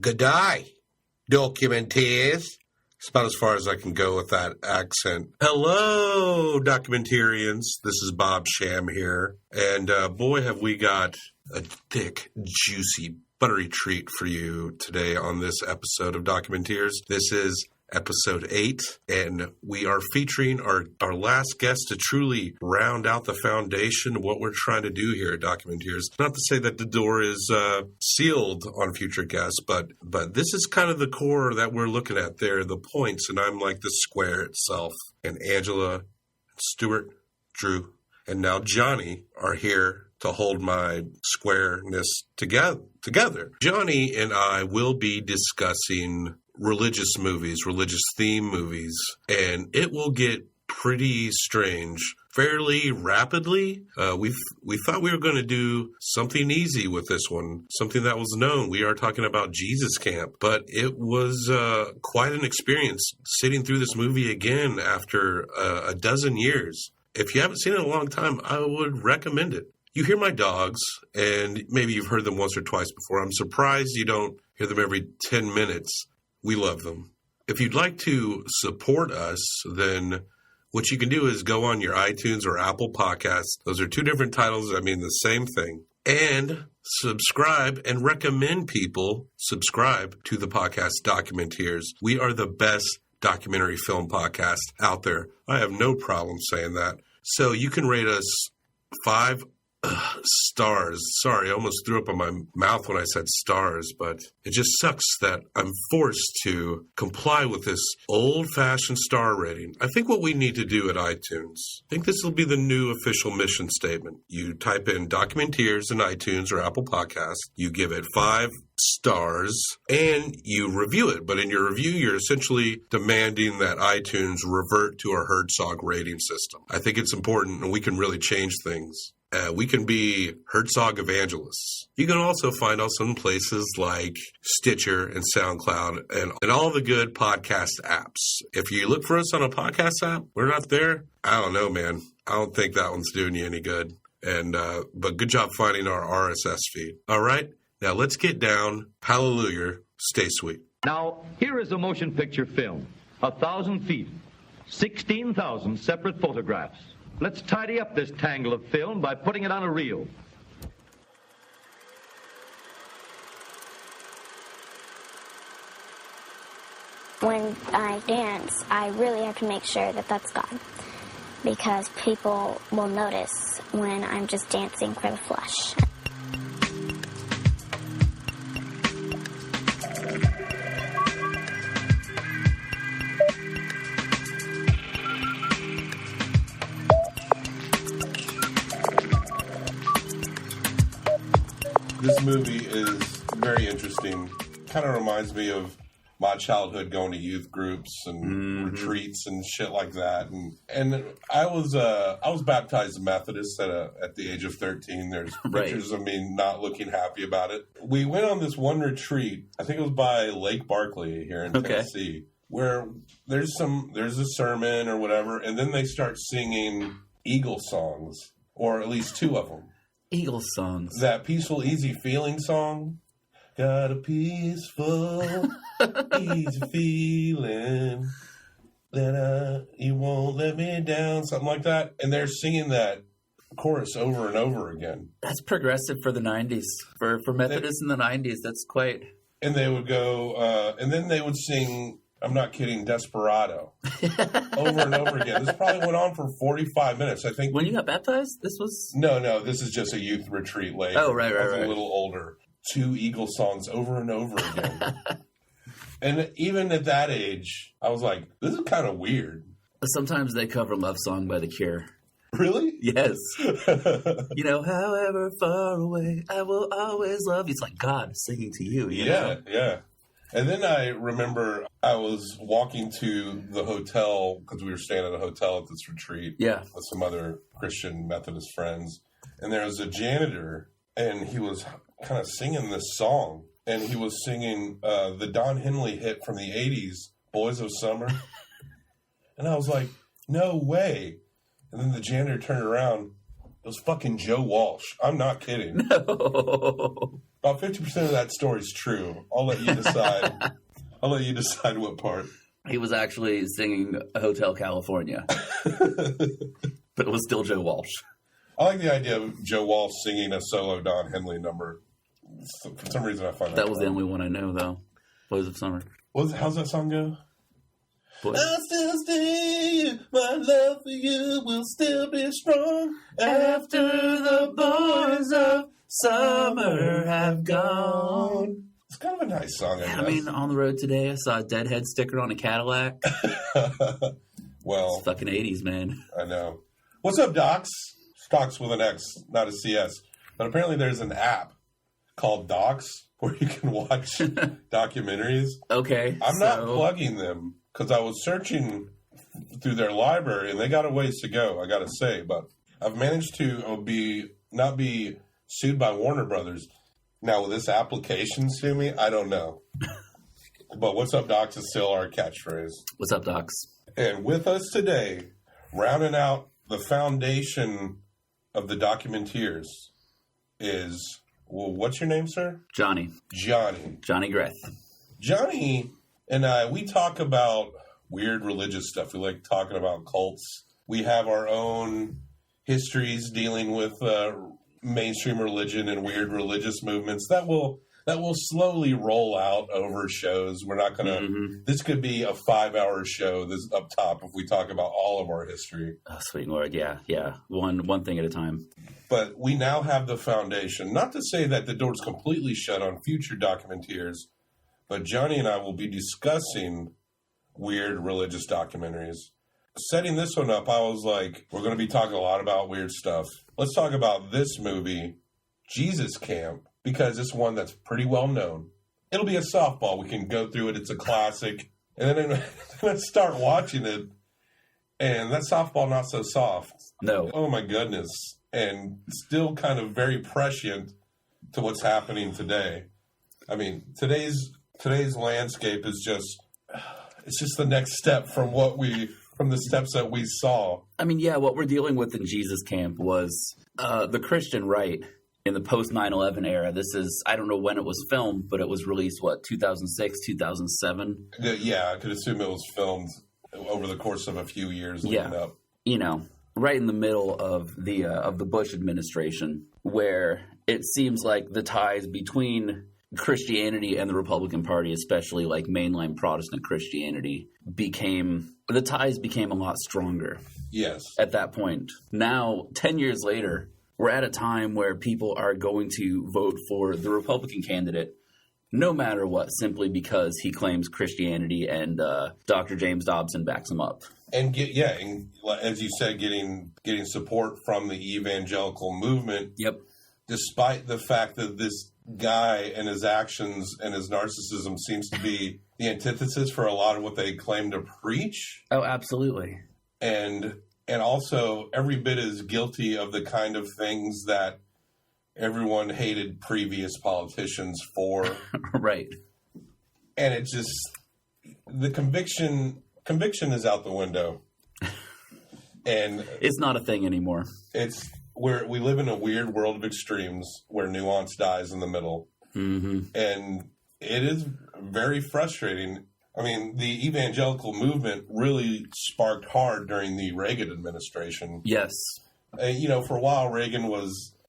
Good day, Documenteers. It's about as far as I can go with that accent. Hello, Documentarians. This is Bob Sham here. And boy, have we got a thick, juicy, buttery treat for you today on this episode of Documenteers. This is episode 8, and we are featuring our last guest to truly round out the foundation of what we're trying to do here at Documenteers. Not to say that the door is sealed on future guests, but this is kind of the core that we're looking at there, the points, and I'm like the square itself. And Angela, Stuart, Drew, and now Johnny are here to hold my squareness together. Johnny and I will be discussing religious movies, religious theme movies, and it will get pretty strange fairly rapidly. We thought we were going to do something easy with this one, something that was known. We are talking about Jesus Camp, but it was quite an experience sitting through this movie again after a dozen years. If you haven't seen it in a long time, I would recommend it. You hear my dogs, and maybe you've heard them once or twice before. I'm surprised you don't hear them every 10 minutes. We love them. If you'd like to support us, then what you can do is go on your iTunes or Apple Podcasts. Those are two different titles. I mean the same thing. And subscribe and recommend people subscribe to the podcast Documenteers. We are the best documentary film podcast out there. I have no problem saying that. So you can rate us 5 stars. Sorry, I almost threw up in my mouth when I said stars, but it just sucks that I'm forced to comply with this old-fashioned star rating. I think what we need to do at iTunes, I think this will be the new official mission statement. You type in Documenteers in iTunes or Apple Podcasts, you give it 5 stars, and you review it. But in your review, you're essentially demanding that iTunes revert to a Herzog rating system. I think it's important, and we can really change things. We can be Herzog evangelists. You can also find us in places like Stitcher and SoundCloud and all the good podcast apps. If you look for us on a podcast app, we're not there. I don't know, man. I don't think that one's doing you any good. But good job finding our RSS feed. All right, now let's get down. Hallelujah. Stay sweet. Now, here is a motion picture film. 1,000 feet, 16,000 separate photographs. Let's tidy up this tangle of film by putting it on a reel. When I dance, I really have to make sure that that's God, because people will notice when I'm just dancing for the flesh. This movie is very interesting. Kind of reminds me of my childhood going to youth groups and retreats and shit like that. And I was baptized Methodist at the age of 13. There's pictures of me not looking happy about it. We went on this one retreat. I think it was by Lake Barkley here in Tennessee, where there's a sermon or whatever, and then they start singing Eagle songs, or at least 2 of them. Eagle songs. That Peaceful, Easy Feeling song. Got a peaceful, easy feeling that you won't let me down. Something like that. And they're singing that chorus over and over again. That's progressive for the 90s. For Methodists in the 90s, that's quite... And they would go, and then they would sing... I'm not kidding, Desperado. Over and over again. This probably went on for 45 minutes, I think. When you got baptized? This was... No, this is just a youth retreat later. Oh, right. I was a little older. 2 Eagle songs over and over again. And even at that age, I was like, this is kind of weird. Sometimes they cover Love Song by The Cure. Really? Yes. You know, however far away, I will always love you. It's like God singing to you, you know? Yeah. And then I remember I was walking to the hotel, because we were staying at a hotel at this retreat with some other Christian Methodist friends. And there was a janitor, and he was kind of singing this song. And he was singing the Don Henley hit from the 80s, Boys of Summer. And I was like, no way. And then the janitor turned around. It was fucking Joe Walsh. I'm not kidding. No. About 50% of that story is true. I'll let you decide. I'll let you decide what part. He was actually singing Hotel California. But it was still Joe Walsh. I like the idea of Joe Walsh singing a solo Don Henley number. For some reason, I find that was the only one I know, though. Boys of Summer. How's that song go? Boys. I'll still stay. My love for you will still be strong after the boys of summer have gone. It's kind of a nice song. I mean, on the road today, I saw a Deadhead sticker on a Cadillac. Well, it's fucking 80s, man. I know. What's up, Docs? Docs with an X, not a CS. But apparently there's an app called Docs where you can watch documentaries. Okay. I'm not plugging them because I was searching through their library and they got a ways to go, I got to say. But I've managed to not be sued by Warner Brothers. Now, will this application sue me? I don't know. But what's up, Docs is still our catchphrase. What's up, Docs? And with us today, rounding out the foundation of the Documenteers is, well, what's your name, sir? Johnny. Johnny Greth. Johnny and I, we talk about weird religious stuff. We like talking about cults. We have our own histories dealing with mainstream religion and weird religious movements that will slowly roll out over shows. We're not going to, this could be a 5-hour show this up top if we talk about all of our history. Oh, sweet Lord. Yeah. One thing at a time. But we now have the foundation. Not to say that the door's completely shut on future Documenteers, but Johnny and I will be discussing weird religious documentaries. Setting this one up, I was like, we're going to be talking a lot about weird stuff. Let's talk about this movie, Jesus Camp, because it's one that's pretty well known. It'll be a softball. We can go through it. It's a classic. And then let's start watching it. And that softball not so soft. No. Oh, my goodness. And still kind of very prescient to what's happening today. I mean, today's landscape is it's just the next step from the steps that we saw. I mean, yeah, what we're dealing with in Jesus Camp was the Christian right in the post 9/11 era. This is, I don't know when it was filmed, but it was released, 2006, 2007? Yeah, I could assume it was filmed over the course of a few years leading up. You know, right in the middle of the Bush administration, where it seems like the ties between Christianity and the Republican Party, especially like mainline Protestant Christianity, the ties became a lot stronger. Yes. At that point. Now, 10 years later, we're at a time where people are going to vote for the Republican candidate no matter what, simply because he claims Christianity and Dr. James Dobson backs him up. And as you said, getting support from the evangelical movement. Yep. Despite the fact that this guy and his actions and his narcissism seems to be the antithesis for a lot of what they claim to preach. Oh, absolutely. And also every bit as guilty of the kind of things that everyone hated previous politicians for. Right. And it's just, the conviction is out the window. And it's not a thing anymore. We live in a weird world of extremes where nuance dies in the middle. Mm-hmm. And it is very frustrating. I mean, the evangelical movement really sparked hard during the Reagan administration. Yes. For a while, Reagan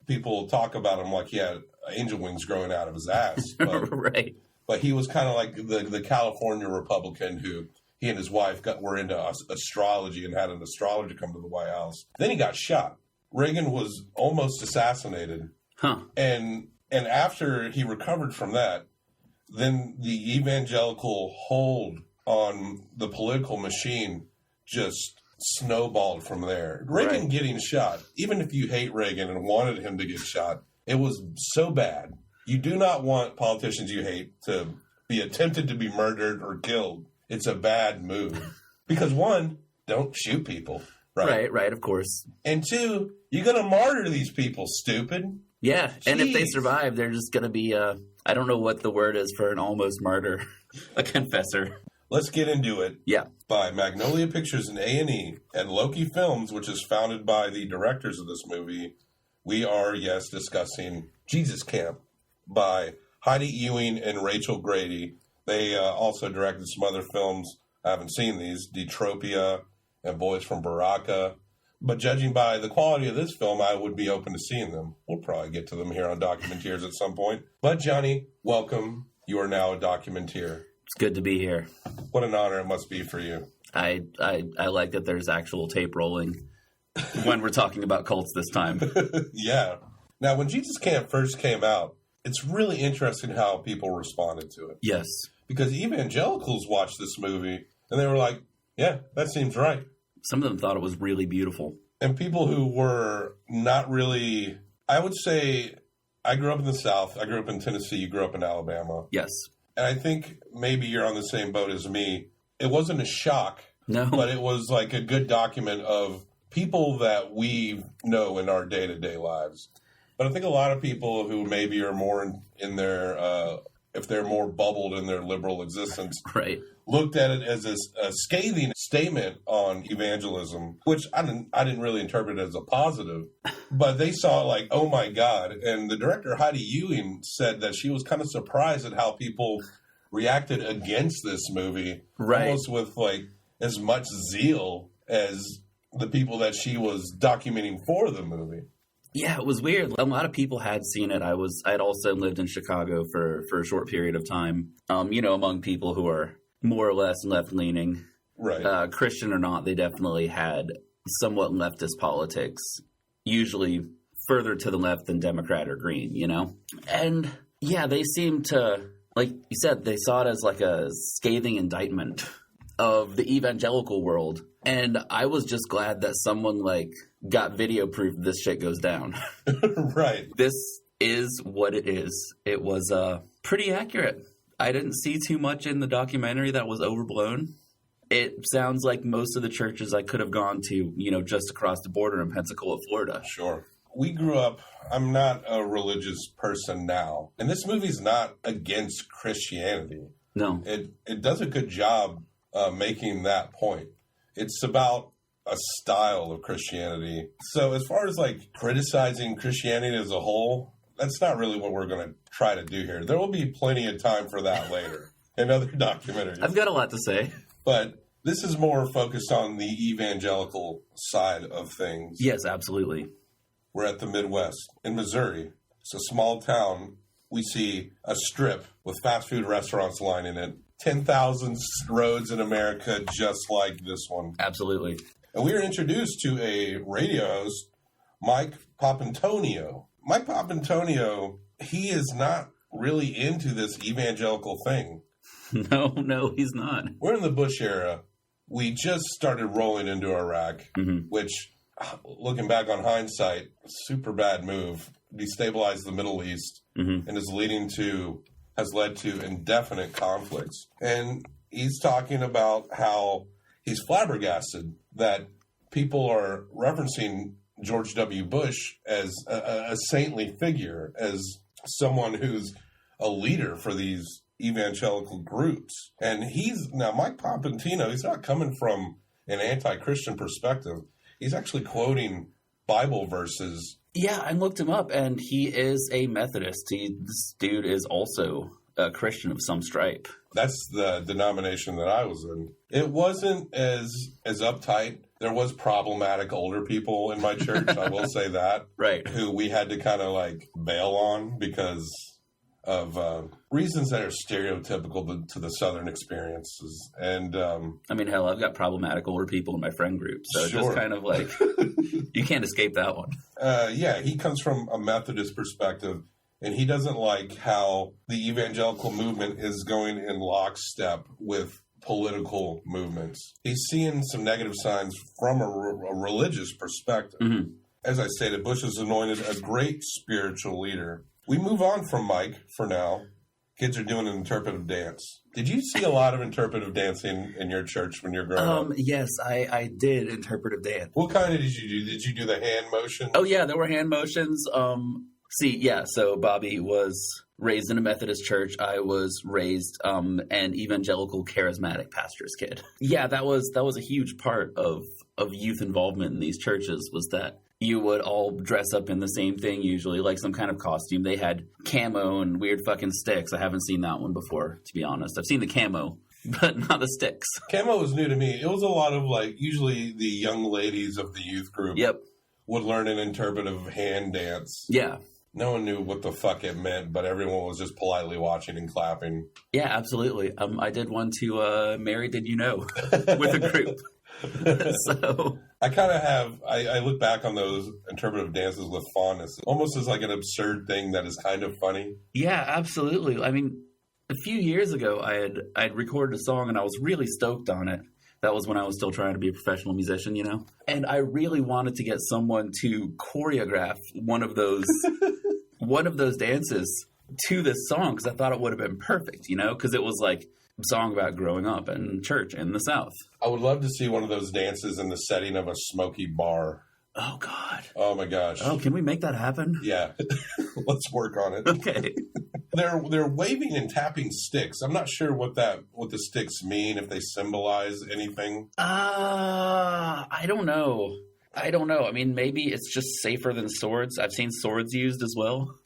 people talk about him like he had angel wings growing out of his ass. But, right. But he was kind of like the California Republican who he and his wife were into astrology and had an astrologer come to the White House. Then he got shot. Reagan was almost assassinated. Huh. And after he recovered from that, then the evangelical hold on the political machine just snowballed from there. Reagan getting shot, even if you hate Reagan and wanted him to get shot, it was so bad. You do not want politicians you hate to be attempted to be murdered or killed. It's a bad move. Because one, don't shoot people. Right, of course. And two, you're going to martyr these people, stupid. Yeah, Jeez. And if they survive, they're just going to be, I don't know what the word is for an almost martyr, a confessor. Let's get into it. Yeah. By Magnolia Pictures and A&E and Loki Films, which is founded by the directors of this movie, we are, discussing Jesus Camp, by Heidi Ewing and Rachel Grady. They also directed some other films. I haven't seen these, Detropia and Boys from Baraka. But judging by the quality of this film, I would be open to seeing them. We'll probably get to them here on Documenteers at some point. But Johnny, welcome. You are now a Documenteer. It's good to be here. What an honor it must be for you. I like that there's actual tape rolling when we're talking about cults this time. Yeah. Now, when Jesus Camp first came out, it's really interesting how people responded to it. Yes. Because evangelicals watched this movie, and they were like, yeah, that seems right. Some of them thought it was really beautiful. And people who were not really, I would say, I grew up in the South. I grew up in Tennessee. You grew up in Alabama. Yes. And I think maybe you're on the same boat as me. It wasn't a shock. No. But it was like a good document of people that we know in our day-to-day lives. But I think a lot of people who maybe are more in their, if they're more bubbled in their liberal existence, right, looked at it as a scathing statement on evangelism, which I didn't really interpret as a positive, but they saw it like, oh my God. And the director, Heidi Ewing, said that she was kind of surprised at how people reacted against this movie, right, almost with like as much zeal as the people that she was documenting for the movie. Yeah, it was weird. A lot of people had seen it. I'd also lived in Chicago for a short period of time. Among people who are more or less left-leaning, right? Christian or not, they definitely had somewhat leftist politics, usually further to the left than Democrat or Green, And yeah, they seemed to, like you said, they saw it as like a scathing indictment of the evangelical world. And I was just glad that someone got video proof this shit goes down. Right. This is what it is. It was pretty accurate. I didn't see too much in the documentary that was overblown. It sounds like most of the churches I could have gone to, just across the border in Pensacola, Florida. Sure. We grew up, I'm not a religious person now, and this movie's not against Christianity. No. It does a good job making that point. It's about a style of Christianity. So as far as criticizing Christianity as a whole, that's not really what we're going to try to do here. There will be plenty of time for that later in other documentaries. I've got a lot to say. But this is more focused on the evangelical side of things. Yes, absolutely. We're at the Midwest in Missouri. It's a small town. We see a strip with fast food restaurants lining it. 10,000 roads in America just like this one. Absolutely. And we are introduced to a radio host, Mike Papantonio. Mike Papantonio, he is not really into this evangelical thing. No, he's not. We're in the Bush era. We just started rolling into Iraq, which, looking back on hindsight, super bad move. Destabilized the Middle East and has led to indefinite conflicts. And he's talking about how he's flabbergasted that people are referencing George W. Bush as a saintly figure, as someone who's a leader for these evangelical groups. And Mike Papantonio, he's not coming from an anti-Christian perspective. He's actually quoting Bible verses. Yeah, I looked him up, and he is a Methodist. This dude is also a Christian of some stripe. That's the denomination that I was in. It wasn't as uptight. There was problematic older people in my church, I will say that. Right. Who we had to kind of bail on because of reasons that are stereotypical to the Southern experiences. And hell, I've got problematic older people in my friend group, so sure. It's just kind of you can't escape that one. Yeah, he comes from a Methodist perspective, and he doesn't like how the evangelical movement is going in lockstep with political movements. He's seeing some negative signs from a religious perspective. Mm-hmm. As I stated, Bush is anointed a great spiritual leader. We move on from Mike for now. Kids are doing an interpretive dance. Did you see a lot of interpretive dancing in your church when you were growing up? Yes, I did interpretive dance. What kind did you do? Did you do the hand motion? Oh, yeah, there were hand motions. So Bobby was raised in a Methodist church. I was raised an evangelical charismatic pastor's kid. Yeah, that was a huge part of youth involvement in these churches, was that you would all dress up in the same thing, usually, like some kind of costume. They had camo and weird fucking sticks. I haven't seen that one before, to be honest. I've seen the camo, but not the sticks. Camo was new to me. It was a lot of, like, usually the young ladies of the youth group would learn an interpretive hand dance. Yeah. No one knew what the fuck it meant, but everyone was just politely watching and clapping. Yeah, absolutely. I did one to Mary Did You Know with a group. So I kind of have, I look back on those interpretive dances with fondness, almost as like an absurd thing that is kind of funny. Yeah, absolutely. I mean, a few years ago, I'd recorded a song and I was really stoked on it. That was when I was still trying to be a professional musician, you know? And I really wanted to get someone to choreograph one of those dances to this song because I thought it would have been perfect, you know? Because it was like a song about growing up in church in the South. I would love to see one of those dances in the setting of a smoky bar. Oh, God. Oh, my gosh. Oh, can we make that happen? Yeah. Let's work on it. Okay. They're waving and tapping sticks. I'm not sure what the sticks mean, if they symbolize anything. I don't know. I mean, maybe it's just safer than swords. I've seen swords used as well.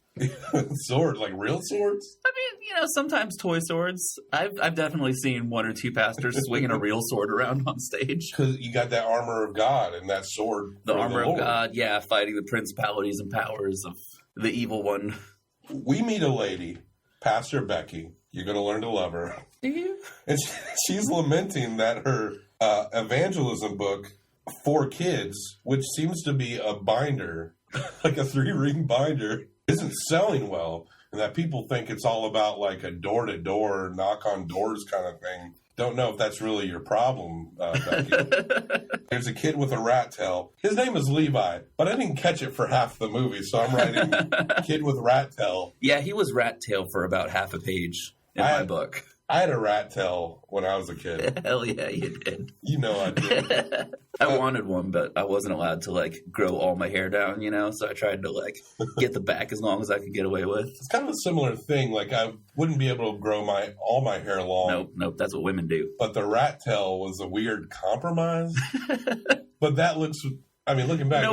Swords, like real swords? I mean, you know, sometimes toy swords. I've definitely seen one or two pastors swinging a real sword around on stage. Because you got that armor of God and that sword. The armor of God, yeah, fighting the principalities and powers of the evil one. We meet a lady, Pastor Becky. You're going to learn to love her. Do you? And she's lamenting that her evangelism book, For Kids, which seems to be a binder, like a 3-ring binder, isn't selling well. And that people think it's all about like a door-to-door, knock-on-doors kind of thing. Don't know if that's really your problem, Becky. There's a kid with a rat tail. His name is Levi, but I didn't catch it for half the movie, so I'm writing kid with rat tail. Yeah, he was rat tail for about half a page in my book. I had a rat tail when I was a kid. Hell yeah, you did. You know I did. I wanted one, but I wasn't allowed to, like, grow all my hair down, you know? So I tried to, like, get the back as long as I could get away with. It's kind of a similar thing. Like, I wouldn't be able to grow all my hair long. Nope, that's what women do. But the rat tail was a weird compromise. But that looks... I mean, looking back,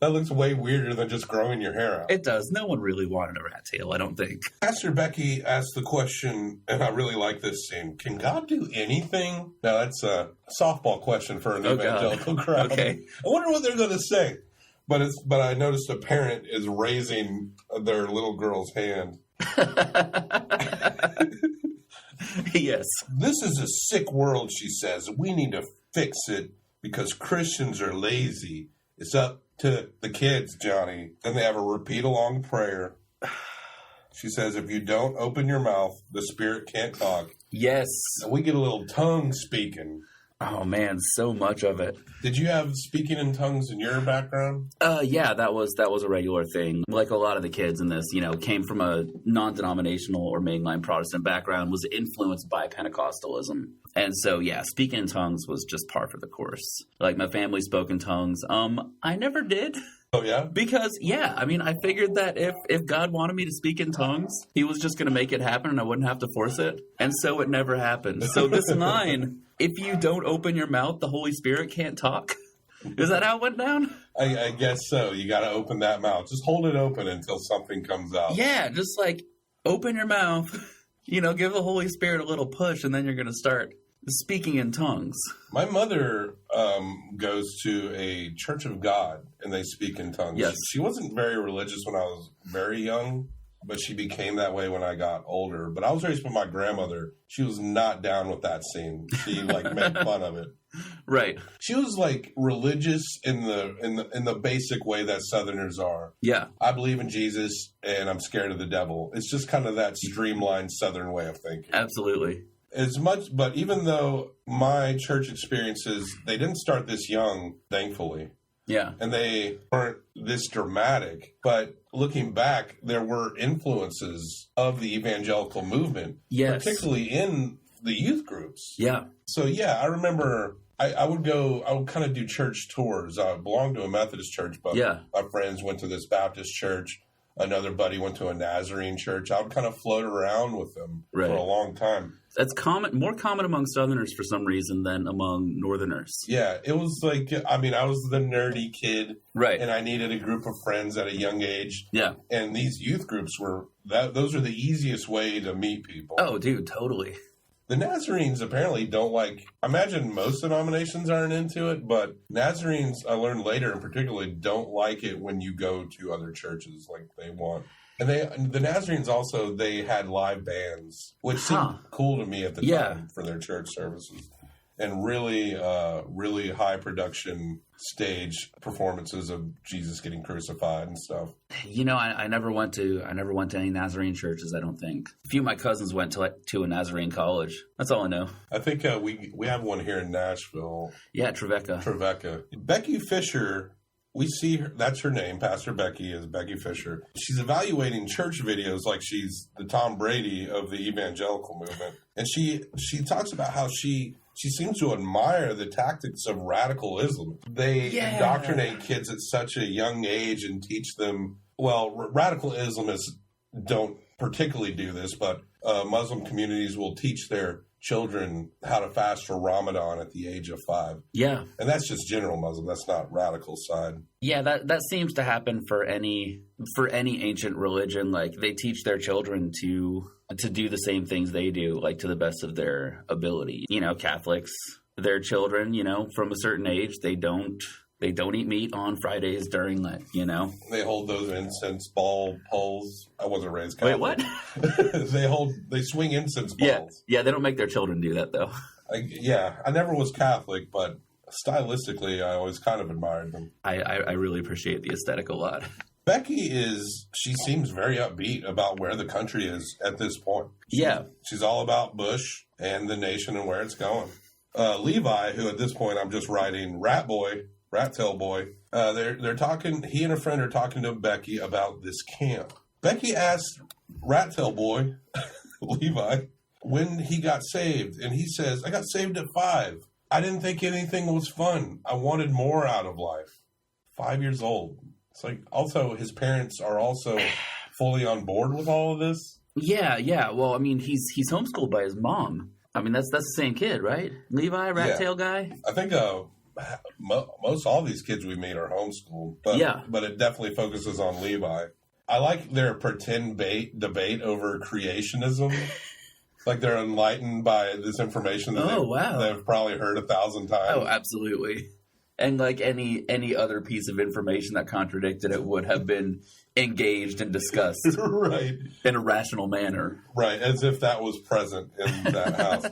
that looks way weirder than just growing your hair out. It does. No one really wanted a rat tail, I don't think. Pastor Becky asked the question, and I really like this scene, can God do anything? Now, that's a softball question for an evangelical crowd. Okay. I wonder what they're going to say. But I noticed a parent is raising their little girl's hand. Yes. This is a sick world, she says. We need to fix it. Because Christians are lazy. It's up to the kids, Johnny. Then they have a repeat-along prayer. She says, if you don't open your mouth, the Spirit can't talk. Yes. And we get a little tongue speaking. Oh, man, so much of it. Did you have speaking in tongues in your background? Yeah, that was a regular thing. Like a lot of the kids in this, you know, came from a non-denominational or mainline Protestant background, was influenced by Pentecostalism. And so, yeah, speaking in tongues was just par for the course. Like, my family spoke in tongues. I never did. Oh, yeah? Because, yeah, I mean, I figured that if God wanted me to speak in tongues, he was just going to make it happen and I wouldn't have to force it. And so it never happened. So this line, if you don't open your mouth, the Holy Spirit can't talk. Is that how it went down? I guess so. You got to open that mouth. Just hold it open until something comes out. Yeah, just like open your mouth, you know, give the Holy Spirit a little push and then you're going to start speaking in tongues. My mother goes to a Church of God, and they speak in tongues. Yes. She wasn't very religious when I was very young, but she became that way when I got older. But I was raised by my grandmother. She was not down with that scene. She like made fun of it. Right. She was like religious in the basic way that Southerners are. Yeah. I believe in Jesus, and I'm scared of the devil. It's just kind of that streamlined Southern way of thinking. Absolutely. But even though my church experiences, they didn't start this young, thankfully. Yeah. And they weren't this dramatic. But looking back, there were influences of the evangelical movement. Yes. Particularly in the youth groups. Yeah. So, yeah, I remember I would kind of do church tours. I belonged to a Methodist church, but my friends went to this Baptist church. Another buddy went to a Nazarene church. I would kind of float around with them for a long time. That's more common among Southerners for some reason than among Northerners. Yeah, it was like, I mean, I was the nerdy kid. Right. And I needed a group of friends at a young age. Yeah. And these youth groups those are the easiest way to meet people. Oh, dude, totally. The Nazarenes apparently don't like, I imagine most denominations aren't into it, but Nazarenes, I learned later in particular, don't like it when you go to other churches like they want. And the Nazarenes also, they had live bands, which seemed cool to me at the time for their church services. And really, really high production stage performances of Jesus getting crucified and stuff. You know, I never went to any Nazarene churches. I don't think. A few of my cousins went to a Nazarene college. That's all I know. I think we have one here in Nashville. Yeah, Trevecca. Becky Fisher. We see her, that's her name, Pastor Becky is Becky Fisher. She's evaluating church videos like she's the Tom Brady of the evangelical movement. And she talks about how she seems to admire the tactics of radical Islam. They indoctrinate kids at such a young age and teach them, well, radical Islamists don't particularly do this, but Muslim communities will teach their children how to fast for Ramadan at the age of 5. Yeah. And that's just general Muslim. That's not radical side. Yeah, that seems to happen for any ancient religion. Like, they teach their children to do the same things they do, like, to the best of their ability. You know, Catholics, their children, you know, from a certain age, they don't eat meat on Fridays during Lent, you know? They hold those incense ball poles. I wasn't raised Catholic. Wait, what? They swing incense balls. Yeah, they don't make their children do that, though. I never was Catholic, but stylistically, I always kind of admired them. I really appreciate the aesthetic a lot. Becky she seems very upbeat about where the country is at this point. She's all about Bush and the nation and where it's going. Levi, who at this point I'm just writing Rat Tail Boy, they're talking, he and a friend are talking to Becky about this camp. Becky asked Rat Tail Boy, Levi, when he got saved, and he says, I got saved at 5. I didn't think anything was fun. I wanted more out of life. 5 years old. It's like, also, his parents are also fully on board with all of this. Yeah. Well, I mean, he's homeschooled by his mom. I mean, that's the same kid, right? Levi, Rat Tail guy? I think most all these kids we meet are homeschooled, but it definitely focuses on Levi. I like their pretend debate over creationism. Like, they're enlightened by this information that they've probably heard 1,000 times. Oh, absolutely. And like any other piece of information that contradicted it would have been engaged and discussed right in a rational manner. Right, as if that was present in that house.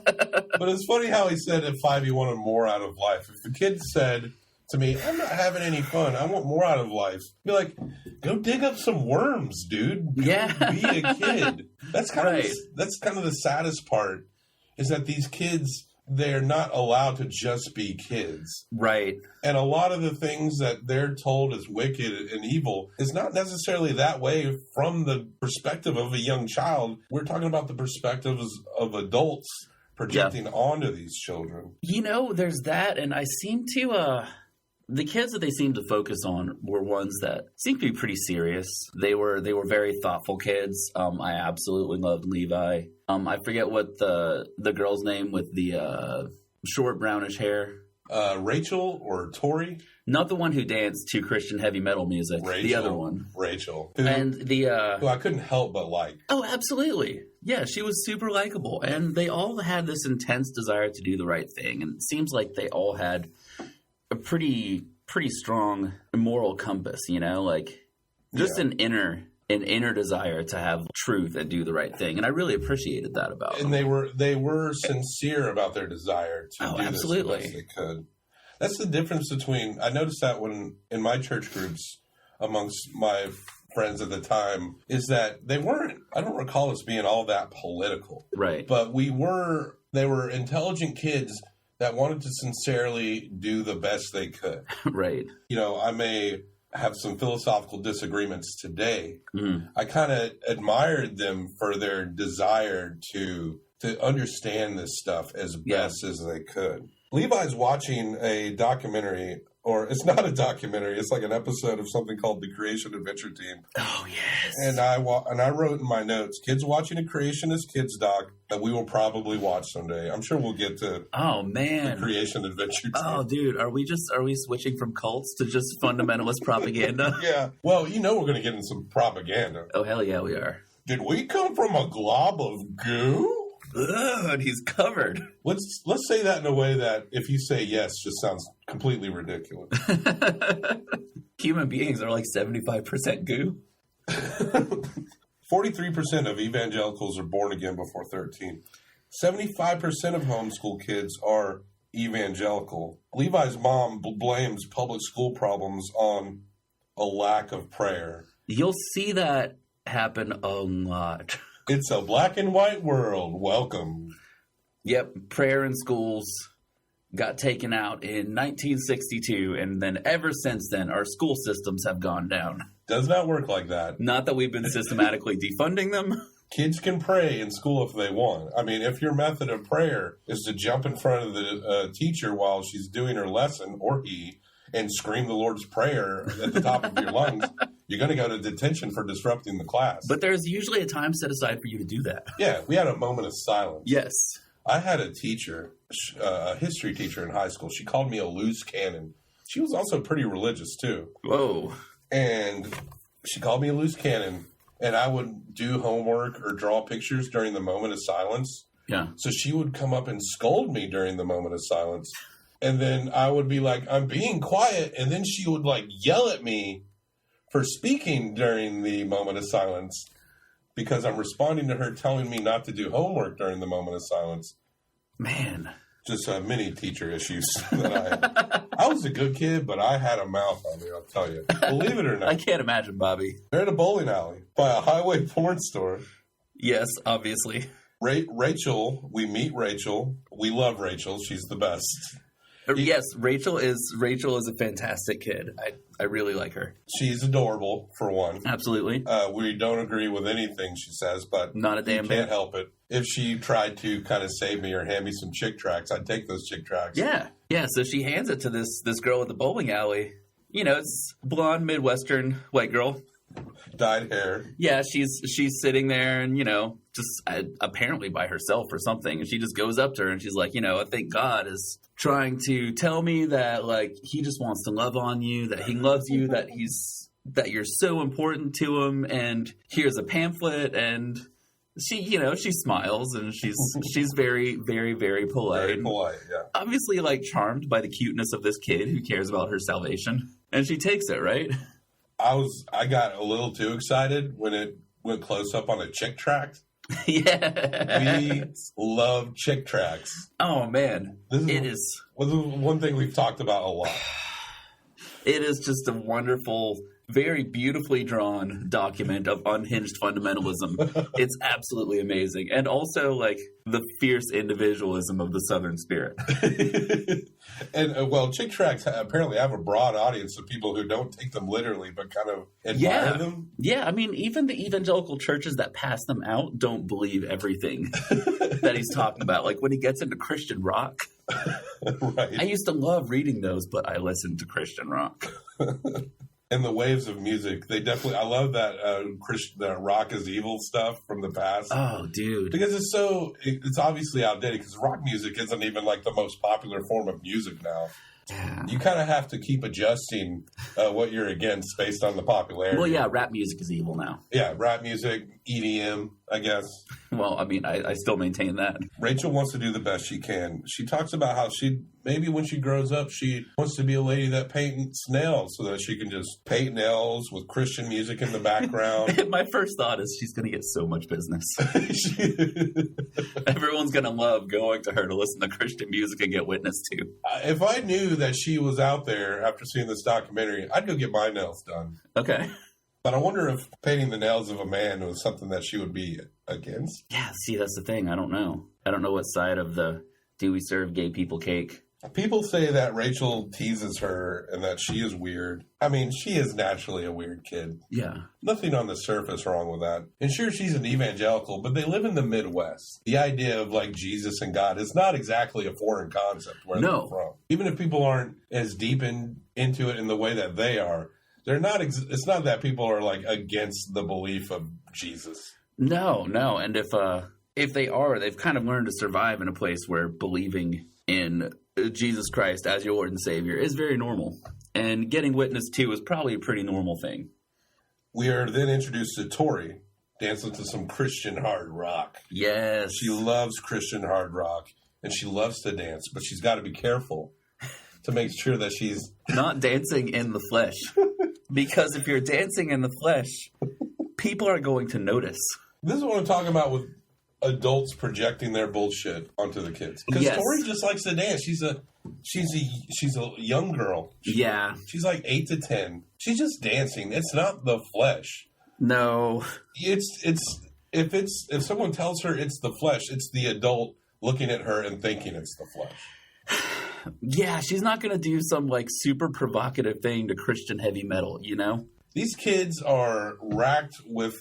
But it's funny how he said at 5 he wanted more out of life. If the kid said to me, I'm not having any fun, I want more out of life, be like, go dig up some worms, dude. Be a kid. That's kind of the saddest part, is that these kids, they're not allowed to just be kids. Right. And a lot of the things that they're told is wicked and evil is not necessarily that way from the perspective of a young child. We're talking about the perspectives of adults projecting onto these children. You know, there's that, and I seem to... The kids that they seemed to focus on were ones that seemed to be pretty serious. They were very thoughtful kids. I absolutely loved Levi. I forget what the girl's name with the short brownish hair. Rachel or Tori? Not the one who danced to Christian heavy metal music. Rachel, the other one. Rachel. Who I couldn't help but like. Oh, absolutely. Yeah, she was super likable. And they all had this intense desire to do the right thing. And it seems like they all had a pretty strong moral compass, you know, like just an inner desire to have truth and do the right thing, and I really appreciated that about them. And they were sincere about their desire to do this the best they could. That's the difference between. I noticed that when in my church groups amongst my friends at the time, is that they weren't. I don't recall us being all that political, right? But we were. They were intelligent kids that wanted to sincerely do the best they could. Right. You know, I may have some philosophical disagreements today. I kind of admired them for their desire to understand this stuff as best as they could. Levi's watching a documentary or it's not a documentary. It's like an episode of something called The Creation Adventure Team. Oh, yes. And I wrote in my notes, kids watching a Creationist Kids doc that we will probably watch someday. I'm sure we'll get to the Creation Adventure Team. Oh, dude, are we switching from cults to just fundamentalist propaganda? Yeah. Well, we're going to get into some propaganda. Oh, hell yeah, we are. Did we come from a glob of goo? Ugh, and he's covered. Let's say that in a way that if you say yes, just sounds completely ridiculous. Human beings are like 75% goo. 43% of evangelicals are born again before 13. 75% of homeschool kids are evangelical. Levi's mom blames public school problems on a lack of prayer. You'll see that happen a lot. It's a black and white world. Welcome. Yep, prayer in schools got taken out in 1962, and then ever since then, our school systems have gone down. Does not work like that. Not that we've been systematically defunding them. Kids can pray in school if they want. I mean, if your method of prayer is to jump in front of the teacher while she's doing her lesson, or he, and scream the Lord's Prayer at the top of your lungs, you're going to go to detention for disrupting the class. But there's usually a time set aside for you to do that. Yeah, we had a moment of silence. Yes. I had a teacher, a history teacher in high school. She called me a loose cannon. She was also pretty religious, too. Whoa. And she called me a loose cannon, and I would do homework or draw pictures during the moment of silence. Yeah. So she would come up and scold me during the moment of silence. And then I would be like, I'm being quiet. And then she would like yell at me for speaking during the moment of silence because I'm responding to her telling me not to do homework during the moment of silence. Man. Just many teacher issues that I had. I was a good kid, but I had a mouth on me, I'll tell you. Believe it or not. I can't imagine, Bobby. They're in a bowling alley by a highway porn store. Yes, obviously. Rachel, we meet Rachel. We love Rachel. She's the best. Yes, Rachel is a fantastic kid. I really like her. She's adorable, for one. Absolutely. We don't agree with anything she says, but not a damn bit. Can't help it. If she tried to kind of save me or hand me some chick tracts, I'd take those chick tracts. Yeah. Yeah, so she hands it to this girl at the bowling alley. It's blonde, Midwestern, white girl. Dyed hair. Yeah, she's sitting there and, just apparently by herself or something. And she just goes up to her and she's like, I think God is trying to tell me that, like, he just wants to love on you, that he loves you, that you're so important to him. And here's a pamphlet. And she smiles and she's very, very, very polite. Very polite, yeah. Obviously, like, charmed by the cuteness of this kid who cares about her salvation. And she takes it, right? I got a little too excited when it went close up on a chick tract. Yeah. We love chick tracts. Oh, man. It is one thing we've talked about a lot. It is just a wonderful, very beautifully drawn document of unhinged fundamentalism. It's absolutely amazing. And also, like, the fierce individualism of the Southern spirit. And, chick tracts apparently have a broad audience of people who don't take them literally, but kind of admire them. Yeah, I mean, even the evangelical churches that pass them out don't believe everything that he's talking about. Like, when he gets into Christian rock. Right. I used to love reading those, but I listened to Christian rock. And the waves of music, I love that that rock is evil stuff from the past. Oh, dude. Because it's obviously outdated because rock music isn't even like the most popular form of music now. Yeah. You kind of have to keep adjusting what you're against based on the popularity. Well, yeah, rap music is evil now. Yeah, rap music, EDM, I guess. Well, I mean, I still maintain that. Rachel wants to do the best she can. She talks about how maybe when she grows up, she wants to be a lady that paints nails so that she can just paint nails with Christian music in the background. My first thought is she's going to get so much business. Everyone's going to love going to her to listen to Christian music and get witnessed to. If I knew that she was out there after seeing this documentary, I'd go get my nails done. Okay. But I wonder if painting the nails of a man was something that she would be against. Yeah, see, that's the thing. I don't know. I don't know what side of the do we serve gay people cake People say that Rachel teases her and that she is weird. I mean, she is naturally a weird kid. Yeah. Nothing on the surface wrong with that. And sure, she's an evangelical, but they live in the Midwest. The idea of like Jesus and God is not exactly a foreign concept where they're from. Even if people aren't as deep into it in the way that they are, they're not. It's not that people are like against the belief of Jesus. No. And if they are, they've kind of learned to survive in a place where believing in Jesus Christ as your Lord and Savior is very normal. And getting witnessed to is probably a pretty normal thing. We are then introduced to Tori dancing to some Christian hard rock. Yes. She loves Christian hard rock, and she loves to dance, but she's got to be careful to make sure that she's not dancing in the flesh. Because if you're dancing in the flesh, people are going to notice. This is what I'm talking about with adults projecting their bullshit onto the kids. Because Tori just likes to dance. She's a young girl. She's like 8 to 10. She's just dancing. It's not the flesh. No. If someone tells her it's the flesh, it's the adult looking at her and thinking it's the flesh. Yeah, she's not going to do some like super provocative thing to Christian heavy metal, you know? These kids are racked with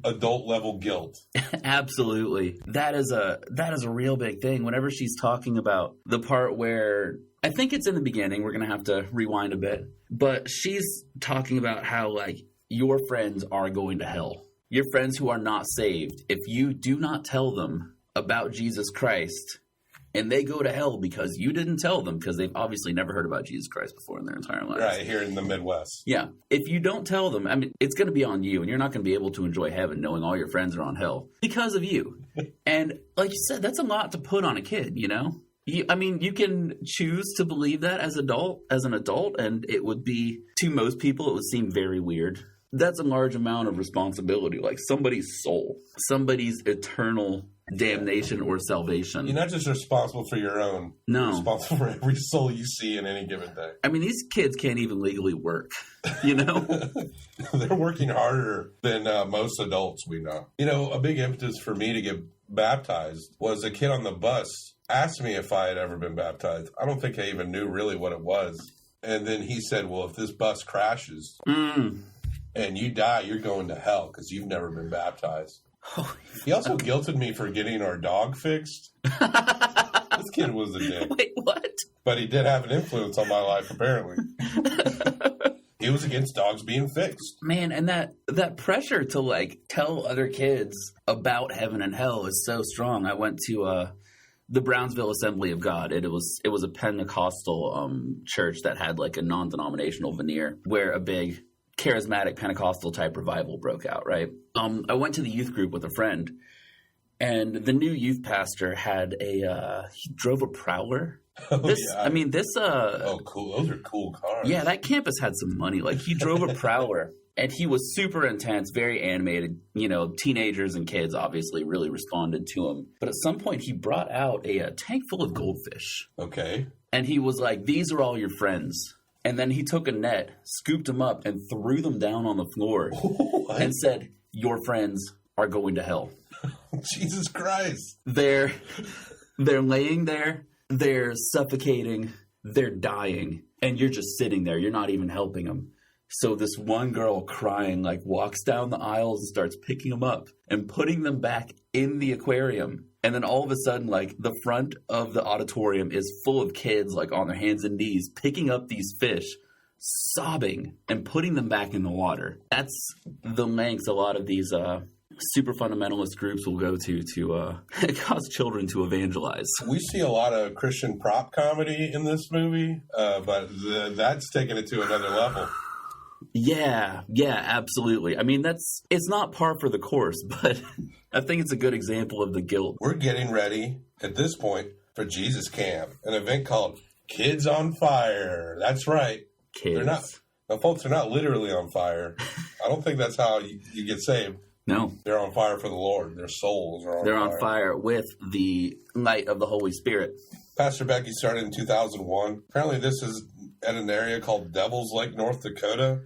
adult level guilt. Absolutely. That is a real big thing. Whenever she's talking about the part where, I think it's in the beginning, we're going to have to rewind a bit, but she's talking about how like your friends are going to hell. Your friends who are not saved, if you do not tell them about Jesus Christ, and they go to hell because you didn't tell them, because they've obviously never heard about Jesus Christ before in their entire lives. Right, here in the Midwest. Yeah. If you don't tell them, I mean, it's going to be on you, and you're not going to be able to enjoy heaven knowing all your friends are on hell because of you. And like you said, that's a lot to put on a kid, you know? You can choose to believe that as an adult, and it would be, to most people, it would seem very weird. That's a large amount of responsibility, like somebody's soul, somebody's eternal damnation or salvation. You're not just responsible for your own. No. You're responsible for every soul you see in any given day. I mean, these kids can't even legally work, you know? They're working harder than most adults we know. You know, a big impetus for me to get baptized was a kid on the bus asked me if I had ever been baptized. I don't think I even knew really what it was. And then he said, well, if this bus crashes and you die, you're going to hell because you've never been baptized. He also guilted me for getting our dog fixed. This kid was a dick. Wait, what? But he did have an influence on my life, apparently. He was against dogs being fixed. Man, and that pressure to, like, tell other kids about heaven and hell is so strong. I went to the Brownsville Assembly of God. It was a Pentecostal church that had, like, a non-denominational veneer where a big charismatic Pentecostal type revival broke out, right? I went to the youth group with a friend, and the new youth pastor had he drove a Prowler. Oh, this, yeah. I mean, this, oh, cool. Those are cool cars. Yeah, that campus had some money. Like, he drove a Prowler, and he was super intense, very animated. You know, teenagers and kids obviously really responded to him. But at some point, he brought out a tank full of goldfish. Okay. And he was like, these are all your friends. And then he took a net, scooped them up, and threw them down on the floor and said, your friends are going to hell. Jesus Christ. They're laying there, they're suffocating, they're dying, and you're just sitting there. You're not even helping them. So this one girl crying, like, walks down the aisles and starts picking them up and putting them back in the aquarium. And then all of a sudden, like, the front of the auditorium is full of kids, like, on their hands and knees, picking up these fish, sobbing, and putting them back in the water. That's the lengths a lot of these super fundamentalist groups will go to cause children to evangelize. We see a lot of Christian prop comedy in this movie, but that's taking it to another level. Yeah, absolutely. I mean, it's not par for the course, but I think it's a good example of the guilt. We're getting ready at this point for Jesus Camp, an event called Kids on Fire. That's right. Kids. They're not, now, folks, they're not literally on fire. I don't think that's how you get saved. No. They're on fire for the Lord. Their souls are on fire. They're on fire with the light of the Holy Spirit. Pastor Becky started in 2001. Apparently this is at an area called Devil's Lake, North Dakota.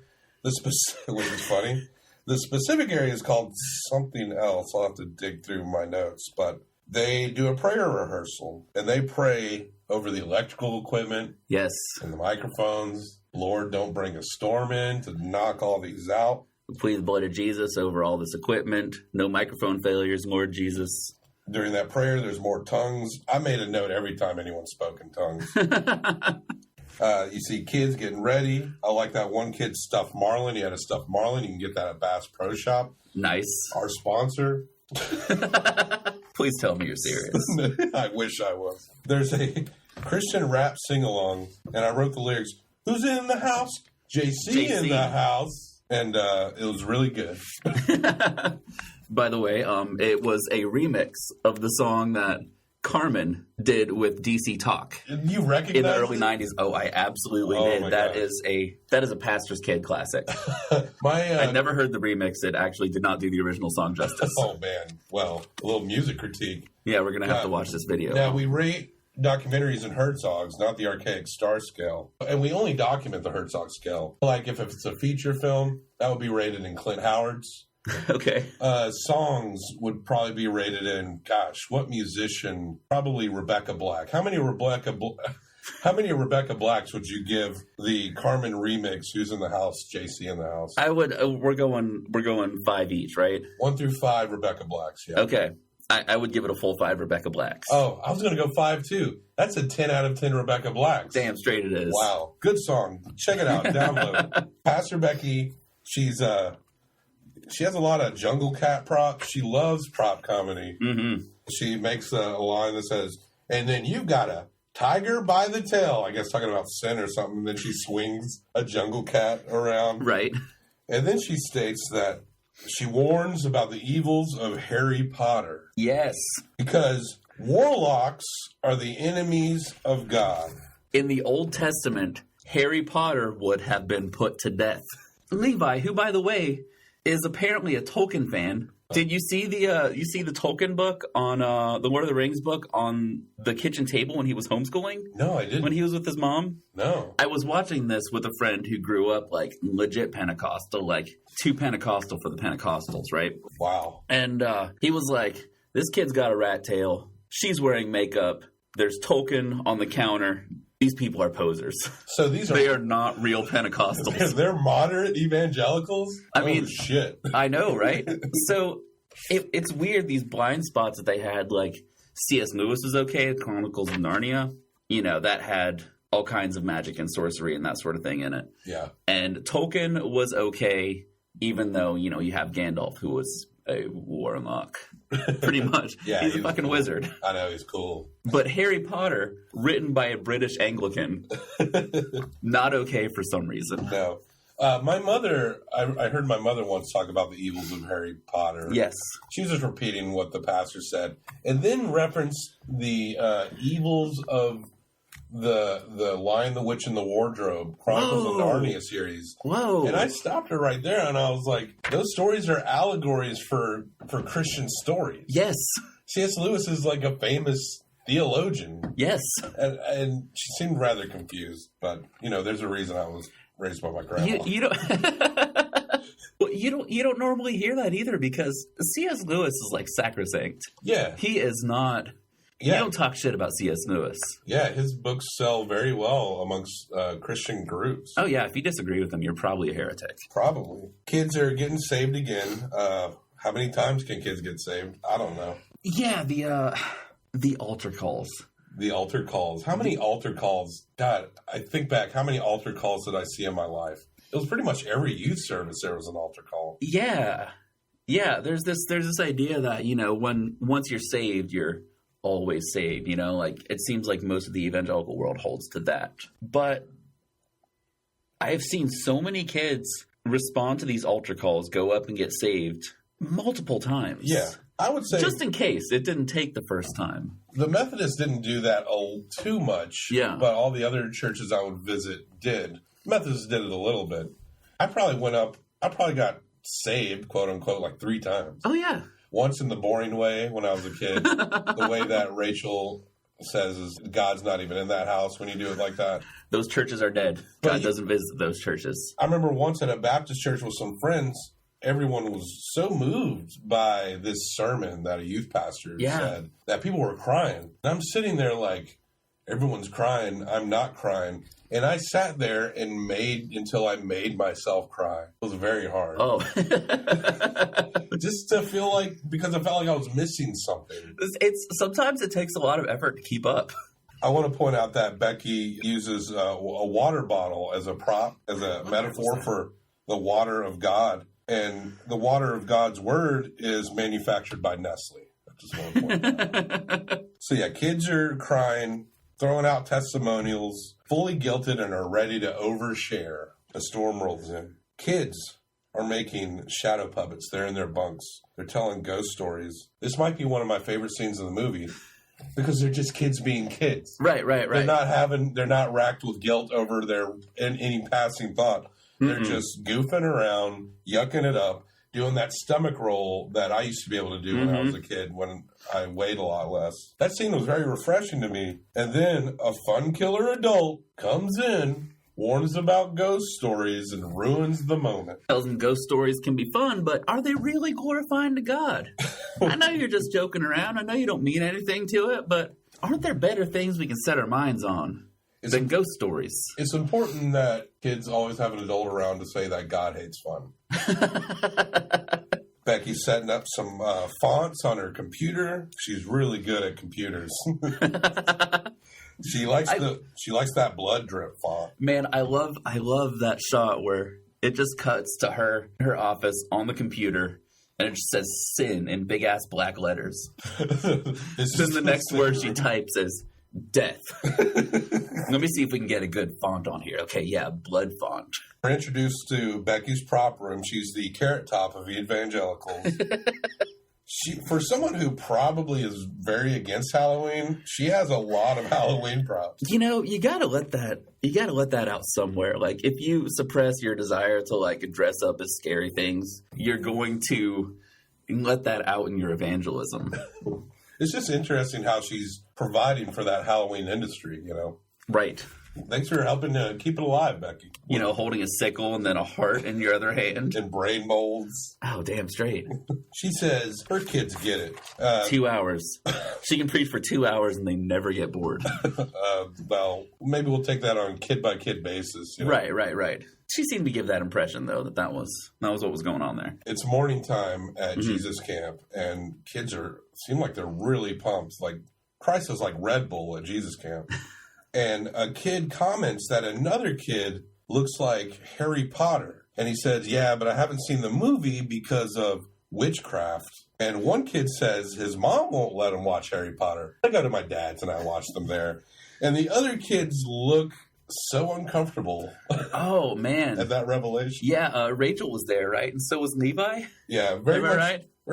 Which is funny. The specific area is called something else. I'll have to dig through my notes. But they do a prayer rehearsal, and they pray over the electrical equipment. Yes. And the microphones. Lord, don't bring a storm in to knock all these out. Please, the blood of Jesus over all this equipment. No microphone failures, Lord Jesus. During that prayer, there's more tongues. I made a note every time anyone spoke in tongues. You see kids getting ready. I like that one kid, Stuffed Marlin. He had a Stuffed Marlin. You can get that at Bass Pro Shop. Nice. Our sponsor. Please tell me you're serious. I wish I was. There's a Christian rap sing-along, and I wrote the lyrics, "Who's in the house? JC in the house." And it was really good. By the way, it was a remix of the song that Carmen did with DC Talk. You recognize in the early 90s. Oh, I absolutely did. That God. is a pastor's kid classic. I never heard the remix. It actually did not do the original song justice. Oh, man. Well, a little music critique. Yeah, we're going to have to watch this video. Now, we rate documentaries in Herzogs, not the archaic star scale. And we only document the Herzog scale. Like, if it's a feature film, that would be rated in Clint Howard's. Okay. Songs would probably be rated in, gosh, what musician? Probably Rebecca Black. How many Rebecca Blacks would you give the Carmen remix, Who's in the House, JC in the House? I would. We're going 5 each, right? 1 through 5 Rebecca Blacks. Yeah. Okay. I would give it a full 5 Rebecca Blacks. Oh, I was going to go 5 too. That's a 10 out of 10 Rebecca Blacks. Damn straight it is. Wow, good song. Check it out. Download it. Pastor Becky, she has a lot of jungle cat props. She loves prop comedy. Mm-hmm. She makes a line that says, "And then you've got a tiger by the tail." I guess talking about sin or something. And then she swings a jungle cat around. Right. And then she states that she warns about the evils of Harry Potter. Yes. Because warlocks are the enemies of God. In the Old Testament, Harry Potter would have been put to death. Levi, who, by the way, is apparently a Tolkien fan. Did you see the Tolkien book on the Lord of the Rings book on the kitchen table when he was homeschooling? No, I didn't. When he was with his mom? No. I was watching this with a friend who grew up like legit Pentecostal, like too Pentecostal for the Pentecostals, right? Wow. And he was like, "This kid's got a rat tail. She's wearing makeup. There's Tolkien on the counter. These people are posers." So they are not real Pentecostals. They're moderate evangelicals? I mean, shit. I know, right? So it's weird, these blind spots that they had, like C.S. Lewis was okay, Chronicles of Narnia, that had all kinds of magic and sorcery and that sort of thing in it. Yeah. And Tolkien was okay, even though, you have Gandalf, who was a warlock, pretty much. Yeah, he's a fucking cool. wizard. I know, he's cool. But Harry Potter, written by a British Anglican, not okay for some reason. No. My mother, I heard my mother once talk about the evils of Harry Potter. Yes. She was just repeating what the pastor said, and then referenced the evils of the Lion, the Witch, and the Wardrobe, Chronicles of Narnia series. Whoa. And I stopped her right there, and I was like, those stories are allegories for Christian stories. Yes. C.S. Lewis is like a famous theologian. Yes. And she seemed rather confused, but, there's a reason I was raised by my grandma. You don't... Well, you don't normally hear that either, because C.S. Lewis is like sacrosanct. Yeah. He is not... Yeah. You don't talk shit about C.S. Lewis. Yeah, his books sell very well amongst Christian groups. Oh, yeah. If you disagree with him, you're probably a heretic. Probably. Kids are getting saved again. How many times can kids get saved? I don't know. Yeah, the altar calls. The altar calls. How many altar calls? God, I think back. How many altar calls did I see in my life? It was pretty much every youth service there was an altar call. Yeah. Yeah, there's this idea that, once you're saved, you're always saved, like it seems like most of the evangelical world holds to that. But I've seen so many kids respond to these altar calls, go up and get saved multiple times. Yeah, I would say just in case it didn't take the first time. The Methodists didn't do that too much. Yeah, but all the other churches I would visit did. Methodists did it a little bit. I probably got saved, quote unquote, like 3 times. Oh yeah. Once in the boring way when I was a kid, the way that Rachel says is God's not even in that house when you do it like that. Those churches are dead. God doesn't visit those churches. I remember once at a Baptist church with some friends, everyone was so moved by this sermon that a youth pastor said that people were crying. And I'm sitting there like, everyone's crying. I'm not crying. And I sat there and until I made myself cry. It was very hard. Oh. Just to feel like, because I felt like I was missing something. Sometimes it takes a lot of effort to keep up. I want to point out that Becky uses a water bottle as a prop, as a metaphor for the water of God. And the water of God's word is manufactured by Nestle. I just want to point that out. So yeah, kids are crying, throwing out testimonials, fully guilted and are ready to overshare. A storm rolls in. Kids are making shadow puppets. They're in their bunks. They're telling ghost stories. This might be one of my favorite scenes in the movie. Because they're just kids being kids. Right. They're not racked with guilt over any passing thought. They're just goofing around, yucking it up, doing that stomach roll that I used to be able to do when I was a kid, when I weighed a lot less. That scene was very refreshing to me. And then a fun killer adult comes in, warns about ghost stories, and ruins the moment. Tells them ghost stories can be fun, but are they really glorifying to God? I know you're just joking around. I know you don't mean anything to it, but aren't there better things we can set our minds on than ghost stories? It's important that kids always have an adult around to say that God hates fun. Becky's setting up some fonts on her computer. She's really good at computers. She likes that blood drip font. Man, I love that shot where it just cuts to her office on the computer, and it just says sin in big ass black letters. Then the next word she types is death. Let me see if we can get a good font on here. Okay, yeah, blood font. We're introduced to Becky's prop room. She's the carrot top of the evangelicals. For someone who probably is very against Halloween, she has a lot of Halloween props. You know, you gotta let that out somewhere. Like, if you suppress your desire to like dress up as scary things, you're going to let that out in your evangelism. It's just interesting how she's providing for that Halloween industry, you know? Right. Thanks for helping to keep it alive, Becky. You know, holding a sickle and then a heart in your other hand. And brain molds. Oh, damn straight. She says her kids get it. 2 hours. She can preach for 2 hours and they never get bored. Well, maybe we'll take that on kid-by-kid basis. You know? Right. She seemed to give that impression, though, that was what was going on there. It's morning time at Jesus Camp, and kids seem like they're really pumped. Like, Christ is like Red Bull at Jesus Camp. And a kid comments that another kid looks like Harry Potter. And he says, yeah, but I haven't seen the movie because of witchcraft. And one kid says his mom won't let him watch Harry Potter. I go to my dad's and I watch them there. And the other kids look so uncomfortable. Oh, man. At that revelation. Yeah, Rachel was there, right? And so was Levi? Yeah, very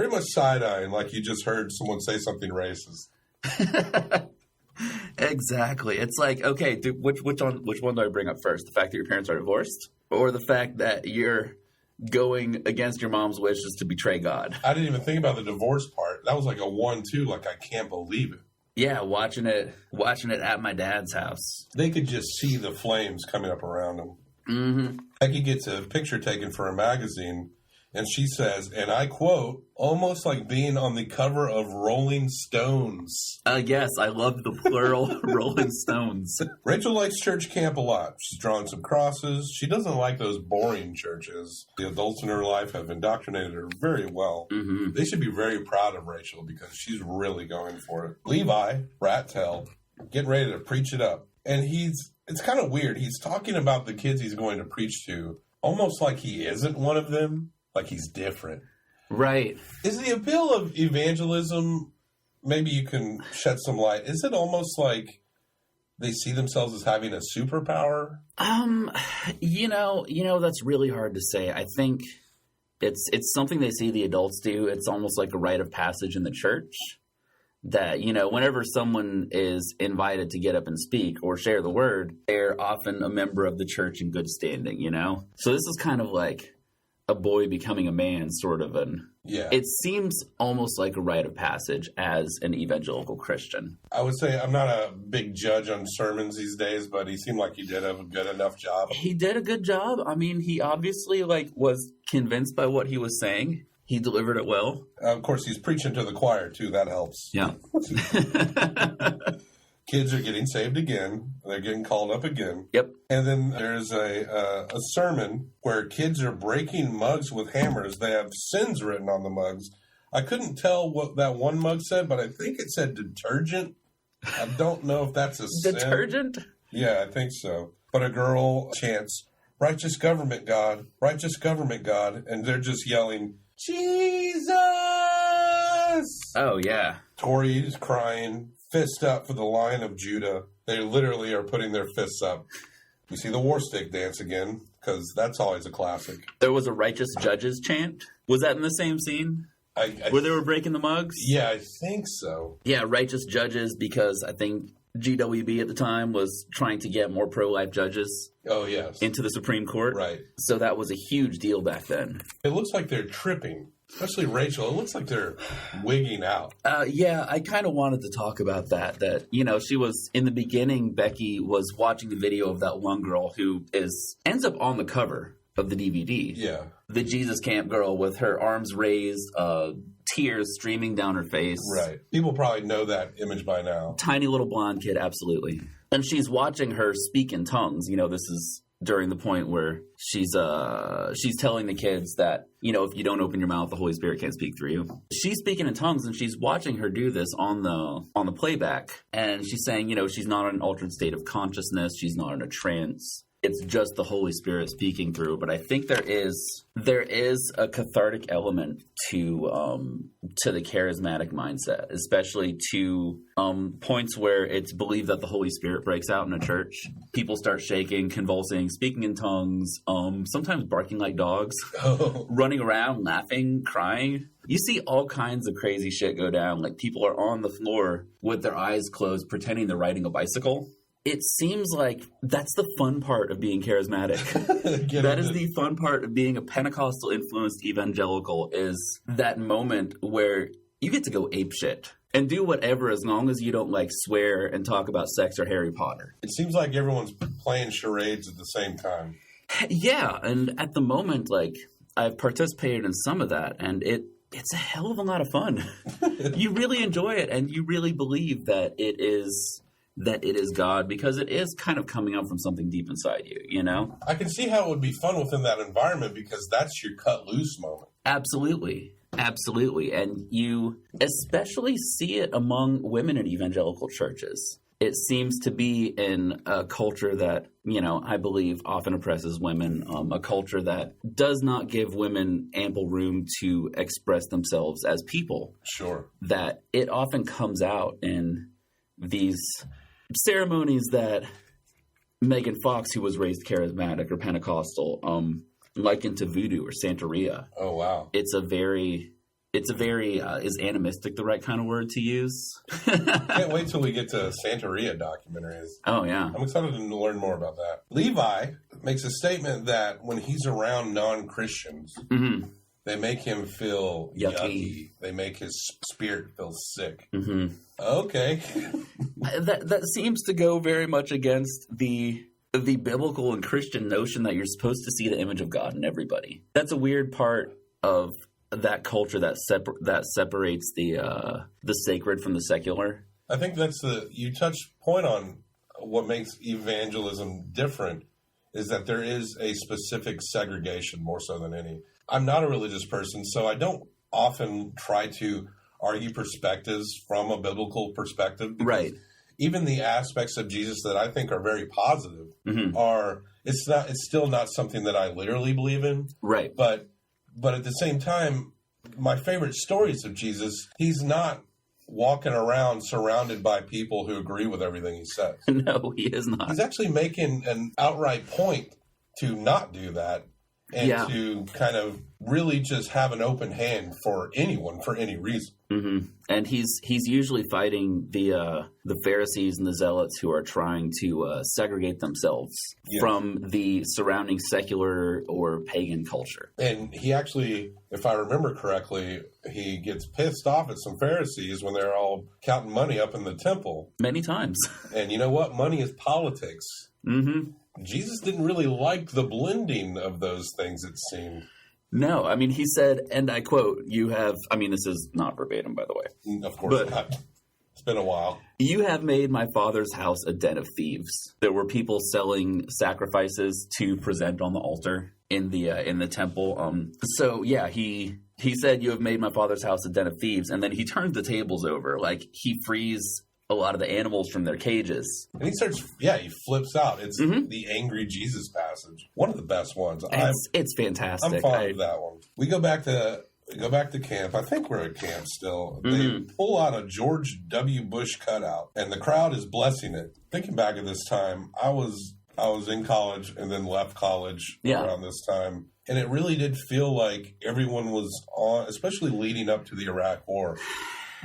much side-eyeing, like you just heard someone say something racist. Exactly. It's like, okay, dude, which one do I bring up first? The fact that your parents are divorced, or the fact that you're going against your mom's wishes to betray God? I didn't even think about the divorce part. That was like a 1-2. Like, I can't believe it. Yeah, watching it at my dad's house. They could just see the flames coming up around them. Mm-hmm. Becky gets a picture taken for a magazine, and she says, and I quote, almost like being on the cover of Rolling Stones. Yes, I love the plural Rolling Stones. Rachel likes church camp a lot. She's drawn some crosses. She doesn't like those boring churches. The adults in her life have indoctrinated her very well. Mm-hmm. They should be very proud of Rachel because she's really going for it. Levi, rat tail, getting ready to preach it up. And it's kind of weird. He's talking about the kids he's going to preach to almost like he isn't one of them. Like he's different. Right. Is the appeal of evangelism, maybe you can shed some light, is it almost like they see themselves as having a superpower? You know, that's really hard to say. I think it's something they see the adults do. It's almost like a rite of passage in the church that, you know, whenever someone is invited to get up and speak or share the word, they're often a member of the church in good standing, you know? So this is kind of like a boy becoming a man sort of an... Yeah. It seems almost like a rite of passage as an evangelical Christian. I would say I'm not a big judge on sermons these days, but he seemed like he did a good enough job. He did a good job. I mean, he obviously was convinced by what he was saying. He delivered it well. Of course, he's preaching to the choir, too. That helps. Yeah. Kids are getting saved again. They're getting called up again. Yep. And then there's a sermon where kids are breaking mugs with hammers. They have sins written on the mugs. I couldn't tell what that one mug said, but I think it said detergent. I don't know if that's a sin. Detergent? Yeah, I think so. But a girl chants, "Righteous government, God. Righteous government, God." And they're just yelling, "Jesus!" Oh, yeah. Tori's crying, fist up for the Lion of Judah. They literally are putting their fists up. You see the war stick dance again, because that's always a classic. There was a righteous judges chant. Was that in the same scene? Where they were breaking the mugs? Yeah, I think so. Yeah, righteous judges, because I think GWB at the time was trying to get more pro-life judges into the Supreme Court. Right. So that was a huge deal back then. It looks like they're tripping. Especially Rachel. It looks like they're wigging out. Yeah, I kind of wanted to talk about that. That, she was, in the beginning, Becky was watching the video of that one girl who ends up on the cover of the DVD. Yeah. The Jesus Camp girl with her arms raised, tears streaming down her face. Right. People probably know that image by now. Tiny little blonde kid, absolutely. And she's watching her speak in tongues. This is during the point where she's telling the kids that, if you don't open your mouth, the Holy Spirit can't speak through you. She's speaking in tongues, and she's watching her do this on the playback. And she's saying, she's not in an altered state of consciousness. She's not in a trance. It's just the Holy Spirit speaking through. But I think there is a cathartic element to the charismatic mindset, especially to points where it's believed that the Holy Spirit breaks out in a church. People start shaking, convulsing, speaking in tongues, sometimes barking like dogs, running around, laughing, crying. You see all kinds of crazy shit go down. Like people are on the floor with their eyes closed, pretending they're riding a bicycle. It seems like that's the fun part of being charismatic. That is the fun part of being a Pentecostal-influenced evangelical, is that moment where you get to go apeshit and do whatever as long as you don't, swear and talk about sex or Harry Potter. It seems like everyone's playing charades at the same time. Yeah, and at the moment, I've participated in some of that, and it's a hell of a lot of fun. You really enjoy it, and you really believe that it is God, because it is kind of coming up from something deep inside you, I can see how it would be fun within that environment, because that's your cut loose moment. Absolutely. And you especially see it among women in evangelical churches. It seems to be in a culture that, I believe often oppresses women, a culture that does not give women ample room to express themselves as people. Sure. That it often comes out in these ceremonies that Megan Fox, who was raised charismatic or Pentecostal, likened to voodoo or Santeria. Oh, wow. It's a very, is animistic the right kind of word to use? Can't wait till we get to Santeria documentaries. Oh, yeah. I'm excited to learn more about that. Levi makes a statement that when he's around non-Christians, they make him feel yucky. They make his spirit feel sick. Mm-hmm. Okay. That seems to go very much against the biblical and Christian notion that you're supposed to see the image of God in everybody. That's a weird part of that culture that separates the sacred from the secular. I think you touch point on what makes evangelism different, is that there is a specific segregation more so than any. I'm not a religious person, so I don't often try to argue perspectives from a biblical perspective. Right. Even the aspects of Jesus that I think are very positive it's still not something that I literally believe in. Right. But at the same time, my favorite stories of Jesus, he's not walking around surrounded by people who agree with everything he says. No, he is not. He's actually making an outright point to not do that. and Yeah. to kind of really just have an open hand for anyone for any reason. Mm-hmm. And he's usually fighting the Pharisees and the Zealots who are trying to segregate themselves from the surrounding secular or pagan culture. And he actually, if I remember correctly, he gets pissed off at some Pharisees when they're all counting money up in the temple. Many times. And you know what? Money is politics. Mm-hmm. Jesus didn't really like the blending of those things, it seemed. No, I mean, he said, and I quote, you have, I mean, this is not verbatim, by the way. Of course not. It's been a while. You have made my father's house a den of thieves. There were people selling sacrifices to present on the altar in the temple. So yeah, he said, you have made my father's house a den of thieves. And then he turns the tables over. Like, he frees a lot of the animals from their cages. And he flips out. It's the angry Jesus passage. One of the best ones. It's fantastic. I'm fond of that one. We go back to camp. I think we're at camp still. They pull out a George W. Bush cutout, and the crowd is blessing it. Thinking back at this time, I was in college and then left college around this time. And it really did feel like everyone was on, especially leading up to the Iraq War,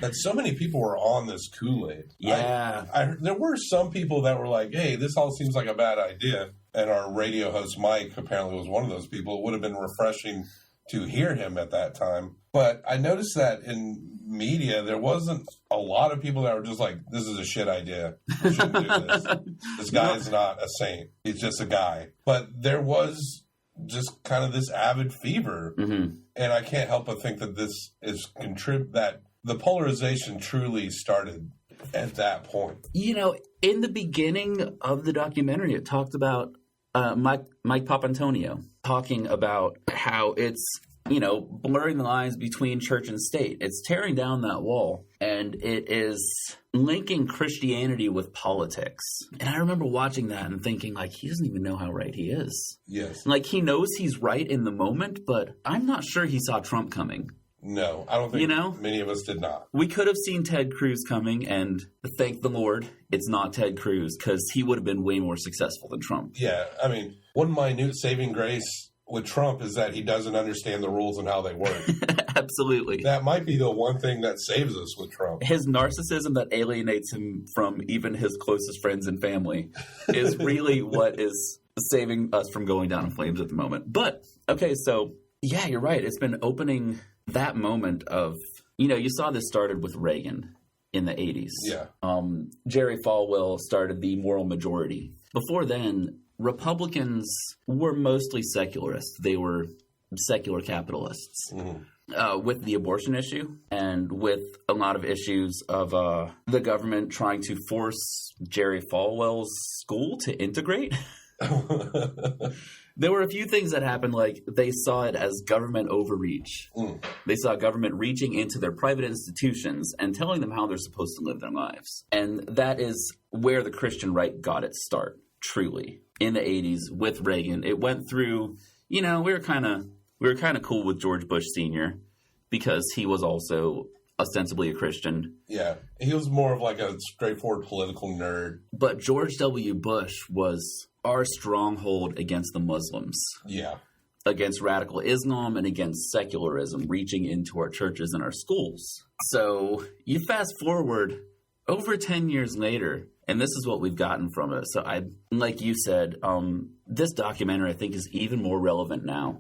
that so many people were on this Kool-Aid. Yeah. There were some people that were like, hey, this all seems like a bad idea. And our radio host, Mike, apparently was one of those people. It would have been refreshing to hear him at that time. But I noticed that in media, there wasn't a lot of people that were just like, this is a shit idea. We shouldn't do this. This guy is not a saint. He's just a guy. But there was just kind of this avid fever. Mm-hmm. And I can't help but think that this is that the polarization truly started at that point. You know, in the beginning of the documentary, it talked about Mike Papantonio talking about how it's, blurring the lines between church and state. It's tearing down that wall, and it is linking Christianity with politics. And I remember watching that and thinking, like, he doesn't even know how right he is. Yes. Like, he knows he's right in the moment, but I'm not sure he saw Trump coming. No, I don't think many of us did not. We could have seen Ted Cruz coming, and thank the Lord it's not Ted Cruz, because he would have been way more successful than Trump. Yeah, I mean, one minute saving grace with Trump is that he doesn't understand the rules and how they work. Absolutely. That might be the one thing that saves us with Trump. His narcissism that alienates him from even his closest friends and family is really what is saving us from going down in flames at the moment. But, okay, so, yeah, you're right. It's been opening that moment of, you saw this started with Reagan in the 80s. Yeah. Jerry Falwell started the moral majority. Before then, Republicans were mostly secularists. They were secular capitalists. Mm-hmm. With the abortion issue and with a lot of issues of the government trying to force Jerry Falwell's school to integrate. There were a few things that happened, like they saw it as government overreach. They saw government reaching into their private institutions and telling them how they're supposed to live their lives. And that is where the Christian right got its start, truly. In the 80s with Reagan, it went through, we were kind of cool with George Bush Sr. because he was also ostensibly a Christian. Yeah, he was more of like a straightforward political nerd. But George W. Bush was our stronghold against the Muslims. Yeah. Against radical Islam and against secularism reaching into our churches and our schools. So you fast forward over 10 years later, and this is what we've gotten from it. So like you said, this documentary I think is even more relevant now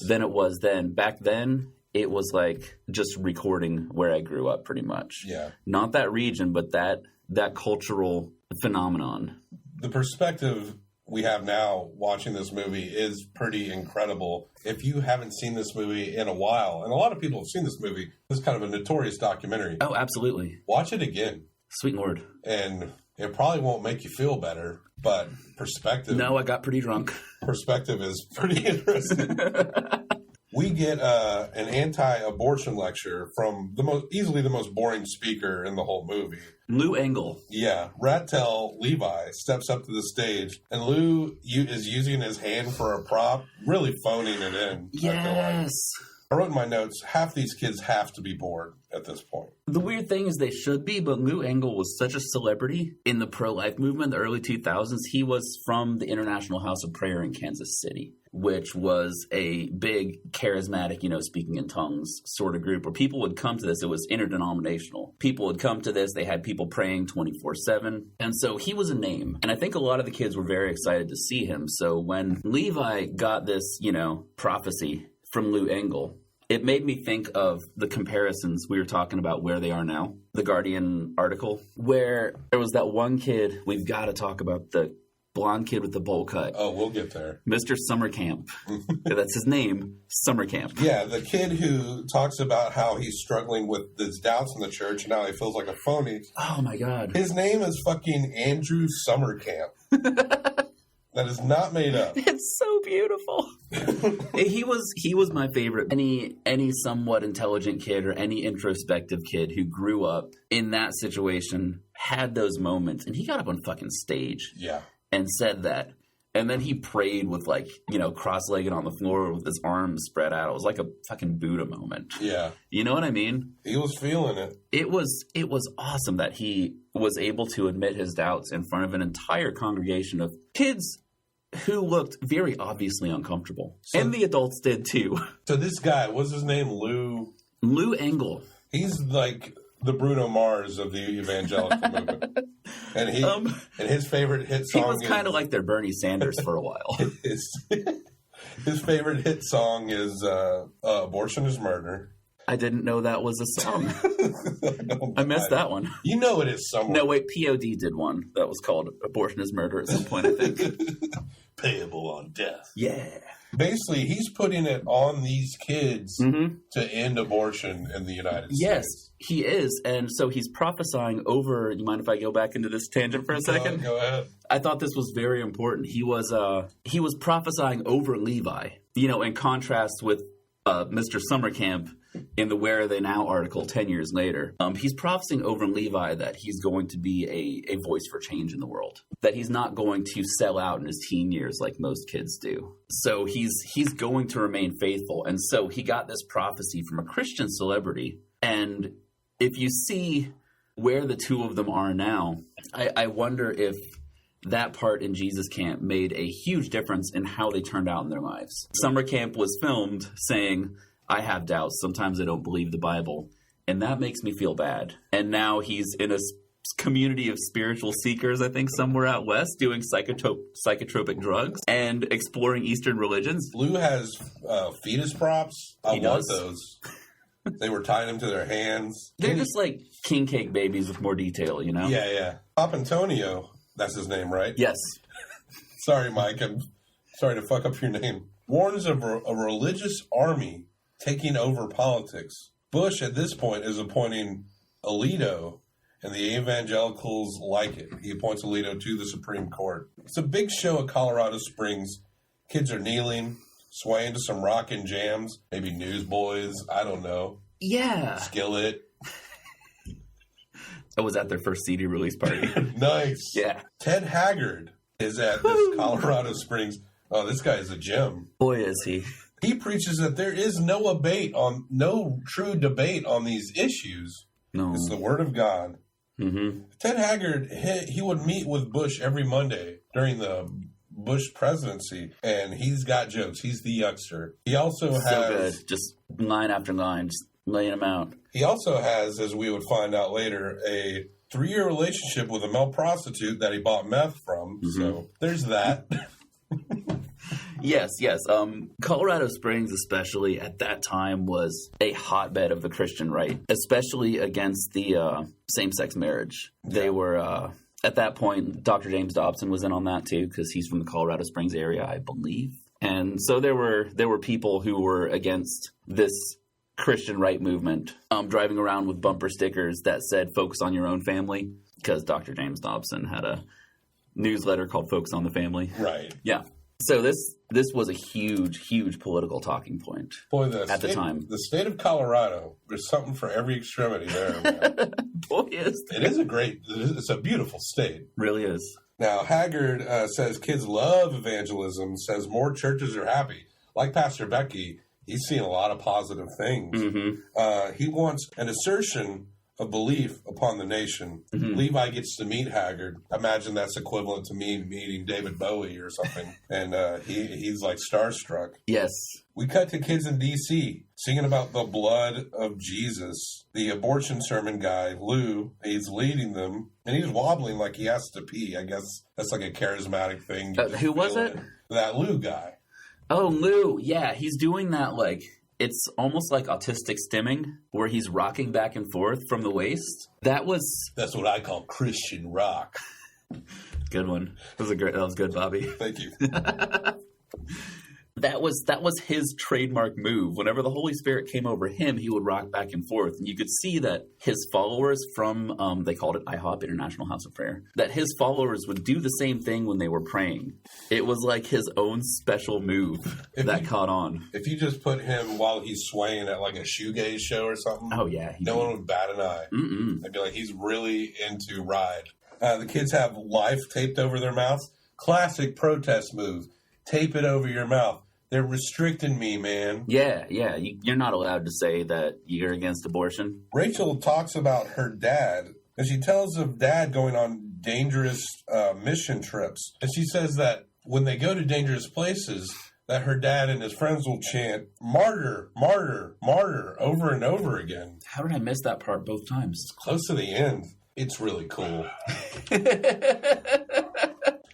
than it was then. Back then, it was like just recording where I grew up pretty much. Yeah. Not that region, but that cultural phenomenon. The perspective we have now watching this movie is pretty incredible. If you haven't seen this movie in a while, and a lot of people have seen this movie, this is kind of a notorious documentary. Oh, absolutely. Watch it again. Sweet Lord. And it probably won't make you feel better, but perspective... No, I got pretty drunk. Perspective is pretty interesting. We get an anti-abortion lecture from easily the most boring speaker in the whole movie. Lou Engle. Yeah. Rattel Levi steps up to the stage, and Lou is using his hand for a prop, really phoning it in. Yes. I wrote in my notes, half these kids have to be bored at this point. The weird thing is they should be, but Lou Engle was such a celebrity in the pro-life movement in the early 2000s. He was from the International House of Prayer in Kansas City. which was a big charismatic, speaking in tongues sort of group where people would come to this. It was interdenominational. People would come to this. They had people praying 24/7. And so he was a name. And I think a lot of the kids were very excited to see him. So when Levi got this, prophecy from Lou Engle, it made me think of the comparisons we were talking about where they are now. The Guardian article, where there was that one kid, we've got to talk about the blonde kid with the bowl cut. Oh, we'll get there. Mr. Summercamp. That's his name, Summercamp. Yeah, the kid who talks about how he's struggling with his doubts in the church and how he feels like a phony. Oh, my God. His name is fucking Andrew Summercamp. That is not made up. It's so beautiful. He was my favorite. Any somewhat intelligent kid or any introspective kid who grew up in that situation had those moments. And he got up on fucking stage. Yeah. And said that. And then he prayed with cross-legged on the floor with his arms spread out. It was like a fucking Buddha moment. Yeah. You know what I mean? He was feeling it. It was awesome that he was able to admit his doubts in front of an entire congregation of kids who looked very obviously uncomfortable. And the adults did too. So this guy, what's his name? Lou Engle. He's like the Bruno Mars of the evangelical movement. And his favorite hit song, he was kind of like their Bernie Sanders for a while. His favorite hit song is "Abortion is Murder." I didn't know that was a song. I missed that one. You know it is somewhere. No, wait, POD did one that was called "Abortion is Murder" at some point, I think. Payable on death. Yeah. Basically, he's putting it on these kids to end abortion in the United States. Yes, he is. And so he's prophesying over... You mind if I go back into this tangent for a second? Go ahead. I thought this was very important. He was prophesying over Levi, in contrast with Mr. Summercamp in the Where Are They Now article 10 years later. He's prophesying over Levi that he's going to be a voice for change in the world, that he's not going to sell out in his teen years like most kids do. So he's going to remain faithful. And so he got this prophecy from a Christian celebrity. And if you see where the two of them are now, I wonder if that part in Jesus Camp made a huge difference in how they turned out in their lives. Summer Camp was filmed saying, I have doubts. Sometimes I don't believe the Bible. And that makes me feel bad. And now he's in a community of spiritual seekers, I think, somewhere out west, doing psychotropic drugs and exploring Eastern religions. Lou has fetus props. I want those. They were tying them to their hands. They're just like king cake babies with more detail, Yeah, yeah. Pop Antonio, that's his name, right? Yes. Sorry, Mike. I'm sorry to fuck up your name. Warns of a religious army taking over politics. Bush, at this point, is appointing Alito, and the evangelicals like it. He appoints Alito to the Supreme Court. It's a big show at Colorado Springs. Kids are kneeling, swaying to some rockin' jams. Maybe Newsboys. I don't know. Yeah. Skillet. I was at their first CD release party. Nice. Yeah. Ted Haggard is at this Colorado Springs. Oh, this guy is a gem. Boy, is he. He preaches that there is no true debate on these issues. No. It's the Word of God. Mm-hmm. Ted Haggard, he would meet with Bush every Monday during the Bush presidency, and he's got jokes. He's the yuckster. He also has... So good. Just line after line, just laying them out. He also has, as we would find out later, a 3-year relationship with a male prostitute that he bought meth from. Mm-hmm. So there's that. Yes. Colorado Springs, especially at that time, was a hotbed of the Christian right, especially against the same-sex marriage. Yeah. They were, at that point, Dr. James Dobson was in on that too, because he's from the Colorado Springs area, I believe. And so there were people who were against this Christian right movement, driving around with bumper stickers that said "Focus on Your Own Family," because Dr. James Dobson had a newsletter called "Focus on the Family." Right. Yeah. So this was a huge political talking point. Boy, at the time. The state of Colorado, there's something for every extremity there. Boy, it's a beautiful state. Really is. Now, Haggard says kids love evangelism, says more churches are happy. Like Pastor Becky, he's seen a lot of positive things. Mm-hmm. He wants an assertion of belief upon the nation. Mm-hmm. Levi gets to meet Haggard. Imagine that's equivalent to me meeting David Bowie or something. And he's like starstruck. Yes. We cut to kids in D.C. singing about the blood of Jesus. The abortion sermon guy, Lou, he's leading them, and he's wobbling like he has to pee. I guess that's like a charismatic thing. Who was it? That Lou guy. Oh, Lou. Yeah, he's doing that like, it's almost like autistic stimming, where he's rocking back and forth from the waist. That's what I call Christian rock. Good one. That was good, Bobby. Thank you. That was his trademark move. Whenever the Holy Spirit came over him, he would rock back and forth. And you could see that his followers from, they called it IHOP, International House of Prayer, that his followers would do the same thing when they were praying. It was like his own special move caught on. If you just put him while he's swaying at like a shoegaze show or something, oh yeah, no one would bat an eye. Mm-mm. They'd be like, he's really into Ride. The kids have life taped over their mouths. Classic protest move. Tape it over your mouth. They're restricting me, man. Yeah. You're not allowed to say that you're against abortion. Rachel talks about her dad, and she tells of dad going on dangerous mission trips. And she says that when they go to dangerous places, that her dad and his friends will chant, martyr, martyr, martyr, over and over again. How did I miss that part both times? Close to the end. It's really cool.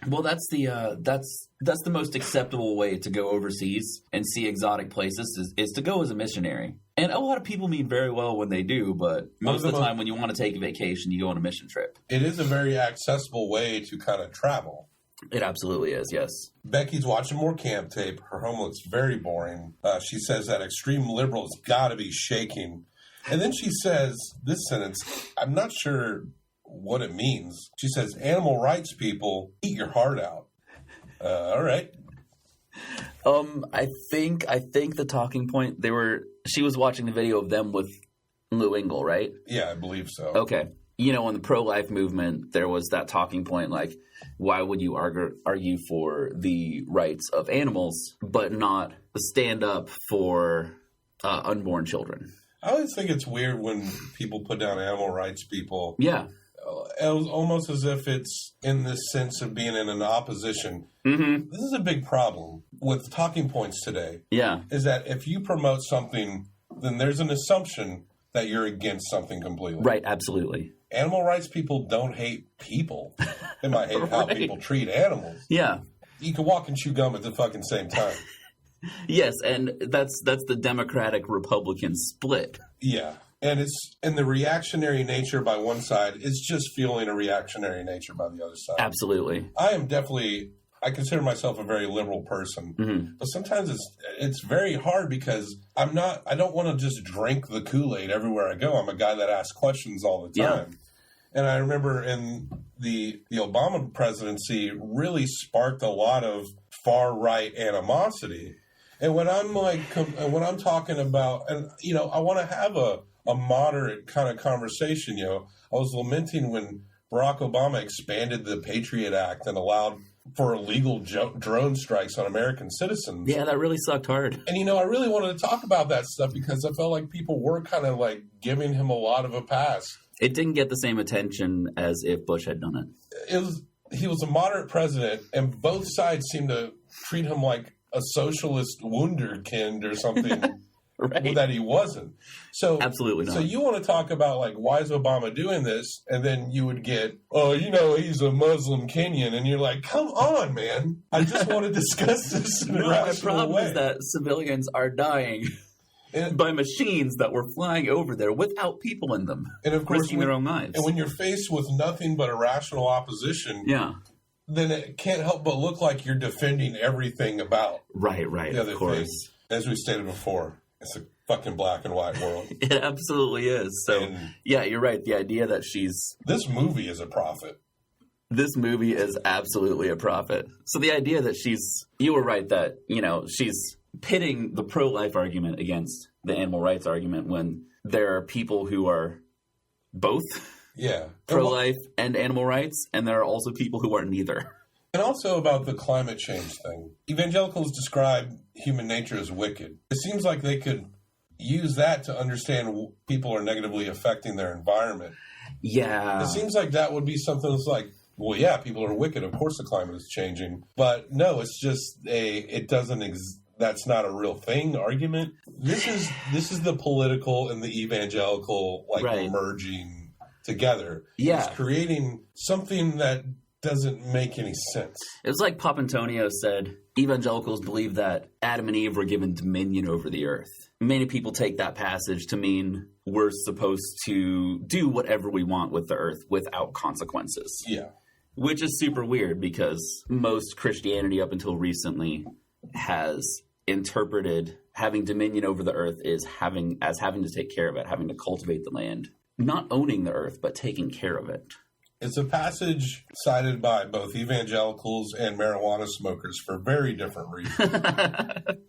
Well, that's the most acceptable way to go overseas and see exotic places is to go as a missionary. And a lot of people mean very well when they do, but most of the time when you want to take a vacation, you go on a mission trip. It is a very accessible way to kind of travel. It absolutely is, yes. Becky's watching more camp tape. Her home looks very boring. She says that extreme liberals got to be shaking. And then she says this sentence, I'm not sure what it means. She says, animal rights people, eat your heart out. All right. I think the talking point, she was watching the video of them with Lou Engle, right? Yeah, I believe so. Okay. You know, in the pro-life movement, there was that talking point like, why would you argue for the rights of animals, but not stand up for unborn children? I always think it's weird when people put down animal rights people. Yeah. It was almost as if it's in this sense of being in an opposition. Mm-hmm. This is a big problem with talking points today. Yeah. Is that if you promote something, then there's an assumption that you're against something completely. Right, absolutely. Animal rights people don't hate people. They might hate how people treat animals. Yeah. You can walk and chew gum at the fucking same time. Yes, and that's the Democratic-Republican split. Yeah. And it's in the reactionary nature by one side, it's just fueling a reactionary nature by the other side. Absolutely. I consider myself a very liberal person, mm-hmm. but sometimes it's very hard because I don't want to just drink the Kool-Aid everywhere I go. I'm a guy that asks questions all the time. Yeah. And I remember in the Obama presidency really sparked a lot of far right animosity. And when I'm talking about, and you know, I want to have a moderate kind of conversation. You know, I was lamenting when Barack Obama expanded the Patriot Act and allowed for illegal drone strikes on American citizens. Yeah, that really sucked hard. And, you know, I really wanted to talk about that stuff because I felt like people were kind of like giving him a lot of a pass. It didn't get the same attention as if Bush had done it. He was a moderate president, and both sides seemed to treat him like a socialist wunderkind or something. Right. That he wasn't. So absolutely not. So you want to talk about like, why is Obama doing this? And then you would get, oh, you know, he's a Muslim Kenyan, and you're like, come on, man! I just want to discuss this in a rational way. The problem is that civilians are dying by machines that were flying over there without people in them, and of course, risking their own lives. And when you're faced with nothing but irrational opposition, yeah, then it can't help but look like you're defending everything about right, the other thing. As we stated before. It's a fucking black and white world. It absolutely is. So, yeah, you're right. The idea that this movie is a prophet. This movie is absolutely a prophet. So the idea that you were right that, you know, she's pitting the pro-life argument against the animal rights argument when there are people who are both pro-life and animal rights, and there are also people who are neither. And also about the climate change thing. Evangelicals describe human nature as wicked. It seems like they could use that to understand people are negatively affecting their environment. Yeah. It seems like that would be something that's like, well, yeah, people are wicked. Of course the climate is changing. But no, it's just that's not a real thing argument. This is the political and the evangelical merging together. Yeah. It's creating something that doesn't make any sense. It was like Papantonio said, evangelicals believe that Adam and Eve were given dominion over the earth. Many people take that passage to mean we're supposed to do whatever we want with the earth without consequences. Yeah. Which is super weird because most Christianity up until recently has interpreted having dominion over the earth as having to take care of it, having to cultivate the land. Not owning the earth, but taking care of it. It's a passage cited by both evangelicals and marijuana smokers for very different reasons.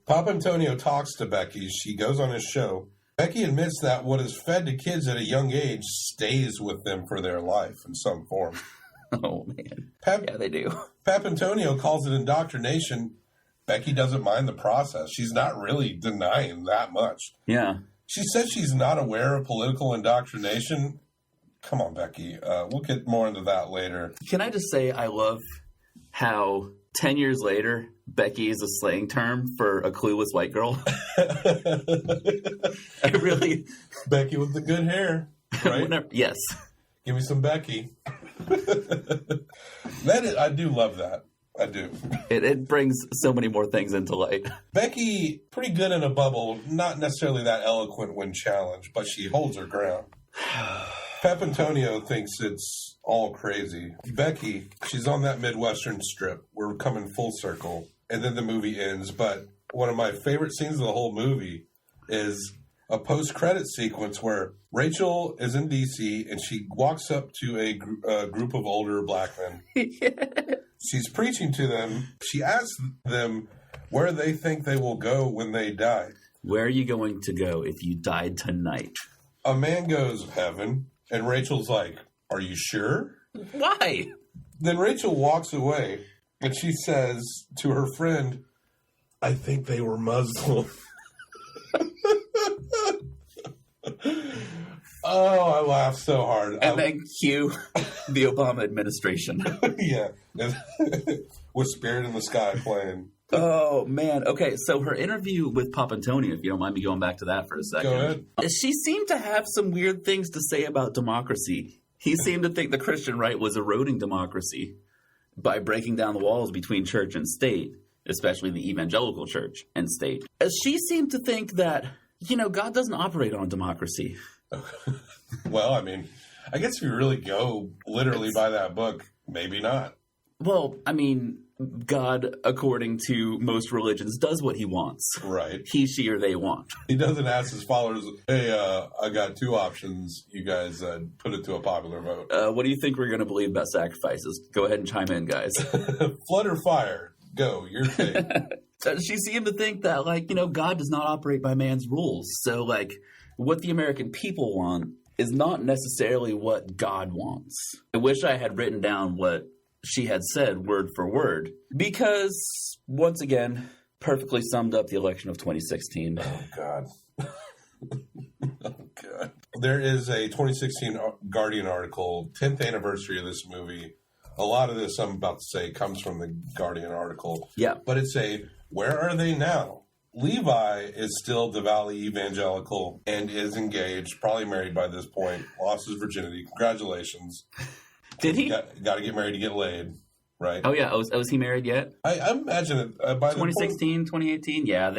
Papantonio talks to Becky. She goes on his show. Becky admits that what is fed to kids at a young age stays with them for their life in some form. Oh, man. Yeah, they do. Papantonio calls it indoctrination. Becky doesn't mind the process. She's not really denying that much. Yeah. She says she's not aware of political indoctrination. Come on, Becky. We'll get more into that later. Can I just say I love how 10 years later, Becky is a slang term for a clueless white girl? I really... Becky with the good hair, right? Yes. Give me some Becky. I do love that. I do. It brings so many more things into light. Becky, pretty good in a bubble, not necessarily that eloquent when challenged, but she holds her ground. Papantonio thinks it's all crazy. Becky, she's on that Midwestern strip. We're coming full circle. And then the movie ends. But one of my favorite scenes of the whole movie is a post-credit sequence where Rachel is in D.C. and she walks up to a group of older black men. She's preaching to them. She asks them where they think they will go when they die. Where are you going to go if you died tonight? A man goes, heaven. And Rachel's like, are you sure? Why? Then Rachel walks away and she says to her friend, I think they were Muslim. Oh, I laughed so hard. And then cue the Obama administration. Yeah. With Spirit in the Sky playing. Oh, man. Okay, so her interview with Papantonio, if you don't mind me going back to that for a second. Go ahead. She seemed to have some weird things to say about democracy. He seemed to think the Christian right was eroding democracy by breaking down the walls between church and state, especially the evangelical church and state. She seemed to think that, God doesn't operate on democracy. Well, I mean, I guess if you really go literally by that book, maybe not. Well, I mean, God, according to most religions, does what he wants. Right. He, she, or they want. He doesn't ask his followers, hey, I got two options. You guys put it to a popular vote. What do you think we're going to believe about sacrifices? Go ahead and chime in, guys. Flood or fire? Go. Your take. She seemed to think that, God does not operate by man's rules. So, what the American people want is not necessarily what God wants. I wish I had written down what she had said word for word, because, once again, perfectly summed up the election of 2016. Oh, God. Oh, God. There is a 2016 Guardian article, 10th anniversary of this movie. A lot of this I'm about to say comes from the Guardian article. Yeah. But it's where are they now? Levi is still devoutly evangelical and is engaged, probably married by this point, lost his virginity. Congratulations. Did he? Got to get married to get laid, right? Oh, yeah. Was he married yet? I imagine it. By 2016, 2018? Yeah,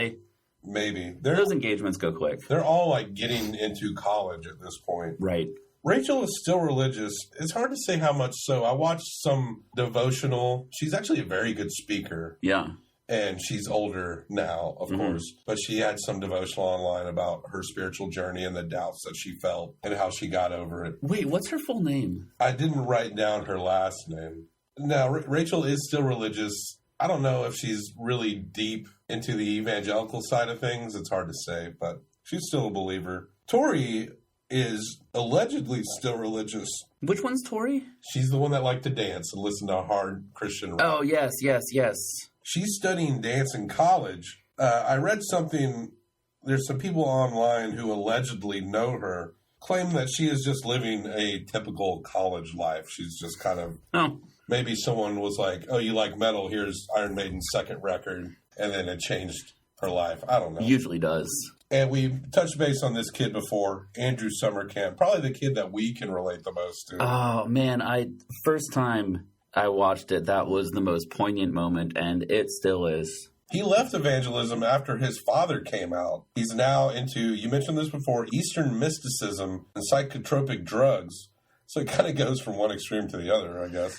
maybe. Those engagements go quick. They're all getting into college at this point. Right. Rachel is still religious. It's hard to say how much so. I watched some devotional. She's actually a very good speaker. Yeah. And she's older now, of course. But she had some devotional online about her spiritual journey and the doubts that she felt and how she got over it. Wait, what's her full name? I didn't write down her last name. Now, Rachel is still religious. I don't know if she's really deep into the evangelical side of things. It's hard to say, but she's still a believer. Tori is allegedly still religious. Which one's Tori? She's the one that liked to dance and listen to hard Christian rock. Oh, yes. She's studying dance in college. I read something there's some people online who allegedly know her, claim that she is just living a typical college life. She's just kind of, maybe someone was like, oh, you like metal, here's Iron Maiden's second record, and then it changed her life. I don't know. Usually does. And we touched base on this kid before, Andrew Summercamp, probably the kid that we can relate the most to. Oh, man, first time I watched it, that was the most poignant moment, and it still is. He left evangelism after his father came out. He's now into, you mentioned this before, Eastern mysticism and psychotropic drugs. So it kind of goes from one extreme to the other, I guess.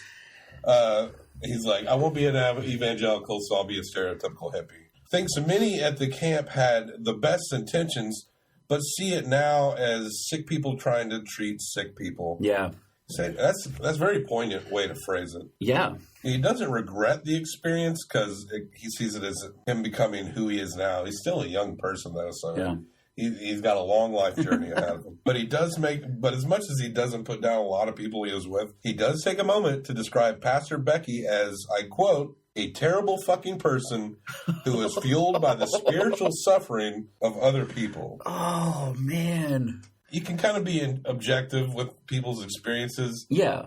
He's like, I won't be an evangelical, so I'll be a stereotypical hippie. Thinks many at the camp had the best intentions, but see it now as sick people trying to treat sick people. Yeah. That's a very poignant way to phrase it. Yeah. He doesn't regret the experience because he sees it as him becoming who he is now. He's still a young person, though, so yeah. He's got a long life journey ahead of him. But as much as he doesn't put down a lot of people he was with, he does take a moment to describe Pastor Becky as, I quote, a terrible fucking person who is fueled by the spiritual suffering of other people. Oh, man. You can kind of be objective with people's experiences. Yeah.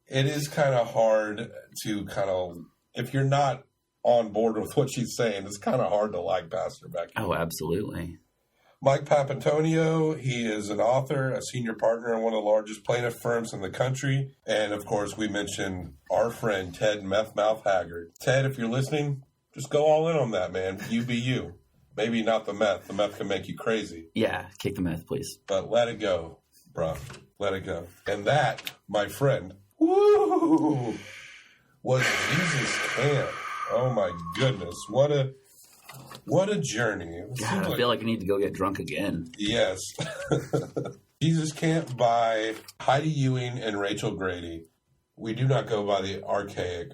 It is kind of hard to if you're not on board with what she's saying, it's kind of hard to like Pastor Becky. Oh, absolutely. Mike Papantonio, he is an author, a senior partner in one of the largest plaintiff firms in the country. And, of course, we mentioned our friend Ted Methmouth Haggard. Ted, if you're listening, just go all in on that, man. You be you. Maybe not the meth. The meth can make you crazy. Yeah, kick the meth, please. But let it go, bro. Let it go. And that, my friend, woo, was Jesus Camp. Oh, my goodness. What a journey. God, I feel like I need to go get drunk again. Yes. Jesus Camp by Heidi Ewing and Rachel Grady. We do not go by the archaic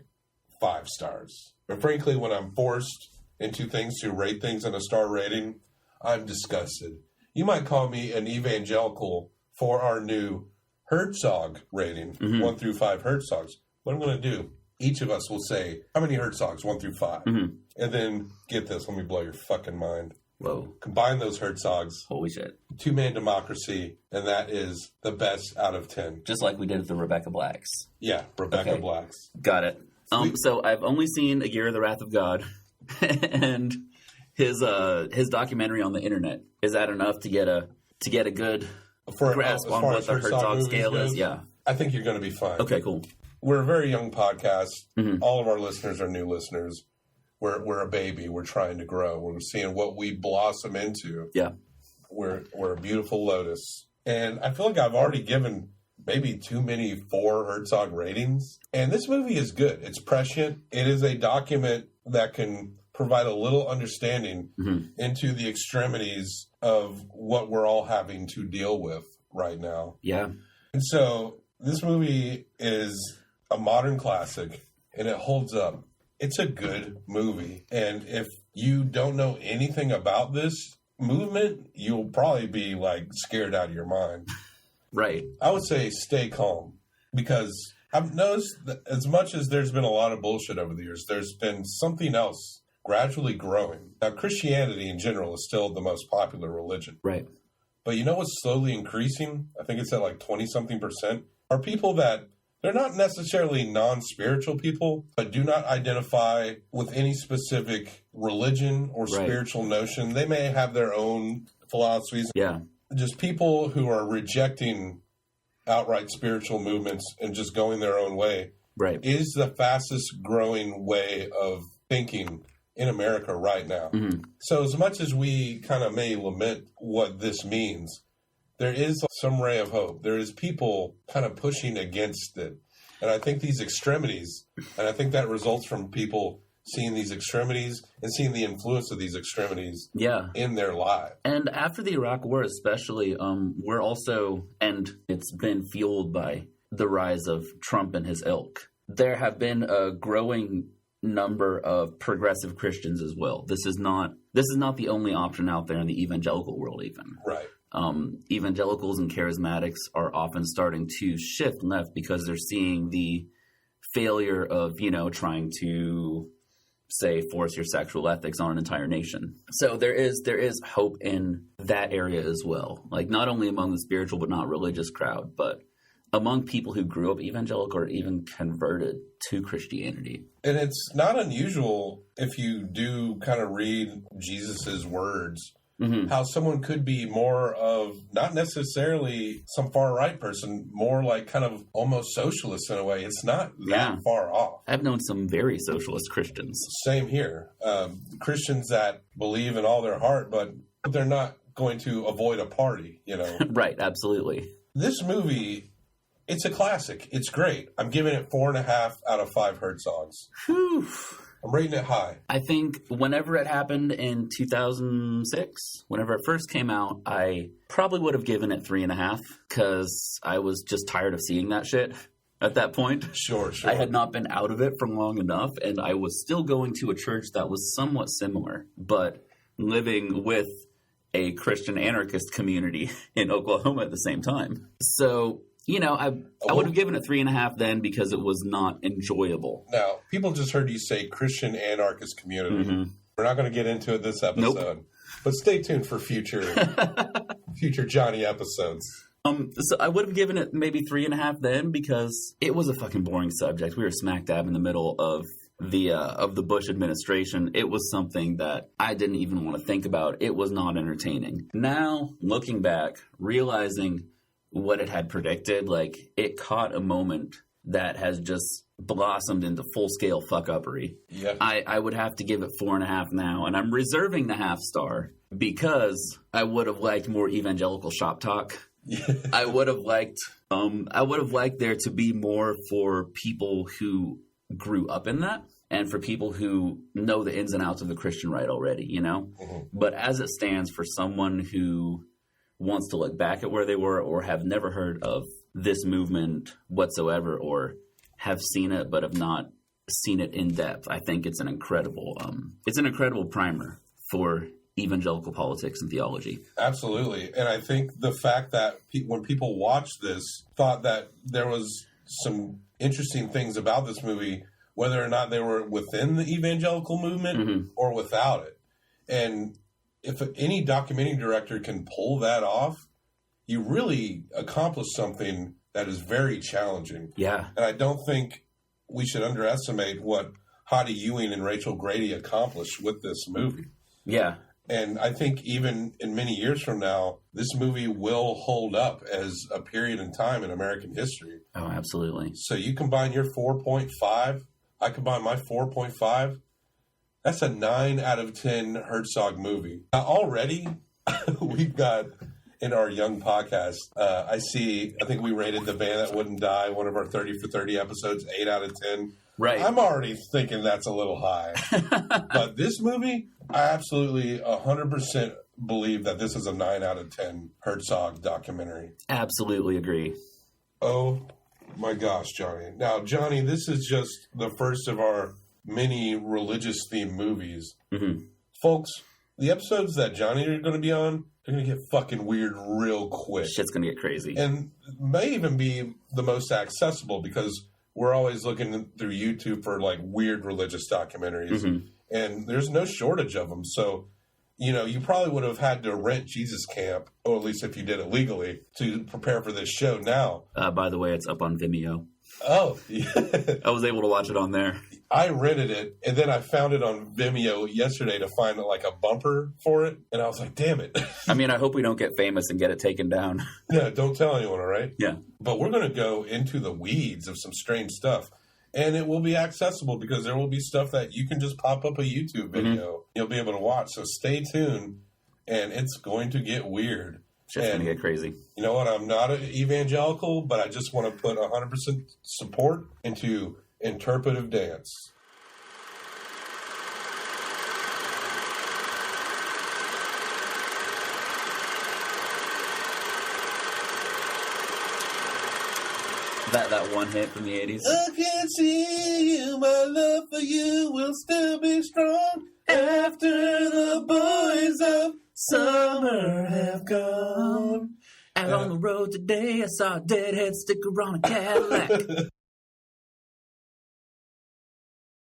5 stars. But frankly, when I'm forced into things to rate things in a star rating, I'm disgusted. You might call me an evangelical for our new Herzog rating, 1 through 5 Herzogs. What I'm going to do, each of us will say, how many Herzogs, 1 through 5? And then, get this, let me blow your fucking mind. Whoa. Combine those Herzogs. Holy shit. 2-man democracy, and that is the best out of 10. Just like we did with the Rebecca Blacks. Yeah, Rebecca Blacks. Got it. So I've only seen A Year of the Wrath of God and his documentary on the internet. Is that enough to get a good grasp on what the Herzog scale is? Yeah. I think you're going to be fine. Okay, cool. We're a very young podcast. All of our listeners are new listeners. We're a baby. We're trying to grow. We're seeing what we blossom into. Yeah. We're a beautiful lotus. And I feel like I've already given maybe too many 4 Herzog ratings. And this movie is good. It's prescient. It is a document that can provide a little understanding into the extremities of what we're all having to deal with right now. Yeah. And so this movie is a modern classic, and it holds up. It's a good movie. And if you don't know anything about this movement, you'll probably be like scared out of your mind. Right. I would say stay calm, because I've noticed that as much as there's been a lot of bullshit over the years, there's been something else gradually growing. Now, Christianity in general is still the most popular religion. Right. But you know what's slowly increasing? I think it's at like 20-something%. Are people that they're not necessarily non-spiritual people, but do not identify with any specific religion or spiritual notion. They may have their own philosophies. Yeah. Just people who are rejecting outright spiritual movements and just going their own way is the fastest growing way of thinking in America right now. So as much as we kind of may lament what this means, there is some ray of hope. There is people kind of pushing against it. And I think these extremities, and I think that results from people seeing these extremities and seeing the influence of these extremities in their lives. And after the Iraq War especially, we're also, and it's been fueled by the rise of Trump and his ilk, there have been a growing number of progressive Christians as well. This is not the only option out there in the evangelical world even. Right. Evangelicals and charismatics are often starting to shift left because they're seeing the failure of, trying to say, force your sexual ethics on an entire nation. So there is hope in that area as well. Like, not only among the spiritual but not religious crowd, but among people who grew up evangelical or even converted to Christianity. And it's not unusual, if you do kind of read Jesus's words, how someone could be more of, not necessarily some far-right person, more like kind of almost socialist in a way. It's not that far off. I've known some very socialist Christians. Same here. Christians that believe in all their heart, but they're not going to avoid a party, you know? Right, absolutely. This movie, it's a classic. It's great. I'm giving it 4.5 out of 5 Herzogs. Whew. I'm rating it high. I think whenever it happened in 2006, whenever it first came out, I probably would have given it 3.5 because I was just tired of seeing that shit at that point. Sure. I had not been out of it for long enough, and I was still going to a church that was somewhat similar, but living with a Christian anarchist community in Oklahoma at the same time. So, you know, I would have given it 3.5 then because it was not enjoyable. Now, people just heard you say Christian anarchist community. We're not going to get into it this episode. Nope. But stay tuned for future Johnny episodes. So I would have given it maybe 3.5 then because it was a fucking boring subject. We were smack dab in the middle of the Bush administration. It was something that I didn't even want to think about. It was not entertaining. Now, looking back, realizing what it had predicted, like, it caught a moment that has just blossomed into full-scale fuck-uppery. Yeah. I would have to give it 4.5 now, and I'm reserving the half star because I would have liked more evangelical shop talk. I would have liked there to be more for people who grew up in that and for people who know the ins and outs of the Christian right already, you know? But as it stands, for someone who wants to look back at where they were or have never heard of this movement whatsoever or have seen it but have not seen it in depth, I think it's an incredible primer for evangelical politics and theology. Absolutely. And I think the fact that when people watched this, thought that there was some interesting things about this movie, whether or not they were within the evangelical movement or without it. And if any documentary director can pull that off, you really accomplish something that is very challenging. Yeah. And I don't think we should underestimate what Hottie Ewing and Rachel Grady accomplished with this movie. Yeah. And I think even in many years from now, this movie will hold up as a period in time in American history. Oh, absolutely. So you combine your 4.5, I combine my 4.5. That's a 9 out of 10 Herzog movie. Now, already, we've got in our young podcast, I think we rated The Band That Wouldn't Die, one of our 30 for 30 episodes, 8 out of 10. Right. I'm already thinking that's a little high. But this movie, I absolutely 100% believe that this is a 9 out of 10 Herzog documentary. Absolutely agree. Oh, my gosh, Johnny. Now, Johnny, this is just the first of our many religious-themed movies. Folks, the episodes that Johnny are going to be on, they're going to get fucking weird real quick. Shit's going to get crazy. And may even be the most accessible because we're always looking through YouTube for, like, weird religious documentaries. And there's no shortage of them. So, you know, you probably would have had to rent Jesus Camp, or at least if you did it legally, to prepare for this show now. By the way, it's up on Vimeo. Oh, yeah. I was able to watch it on there. I rented it, and then I found it on Vimeo yesterday to find like a bumper for it, and I was like, damn it. I mean, I hope we don't get famous and get it taken down. Yeah, don't tell anyone, all right? Yeah. But we're going to go into the weeds of some strange stuff, and it will be accessible because there will be stuff that you can just pop up a YouTube video. You'll be able to watch, so stay tuned, and it's going to get weird. Shit's going to get crazy. You know what? I'm not an evangelical, but I just want to put 100% support into interpretive dance. That one hit from the 80s. I can see you, my love for you will still be strong after the boys of summer have gone. Out on the road today, I saw a deadhead sticker on a Cadillac.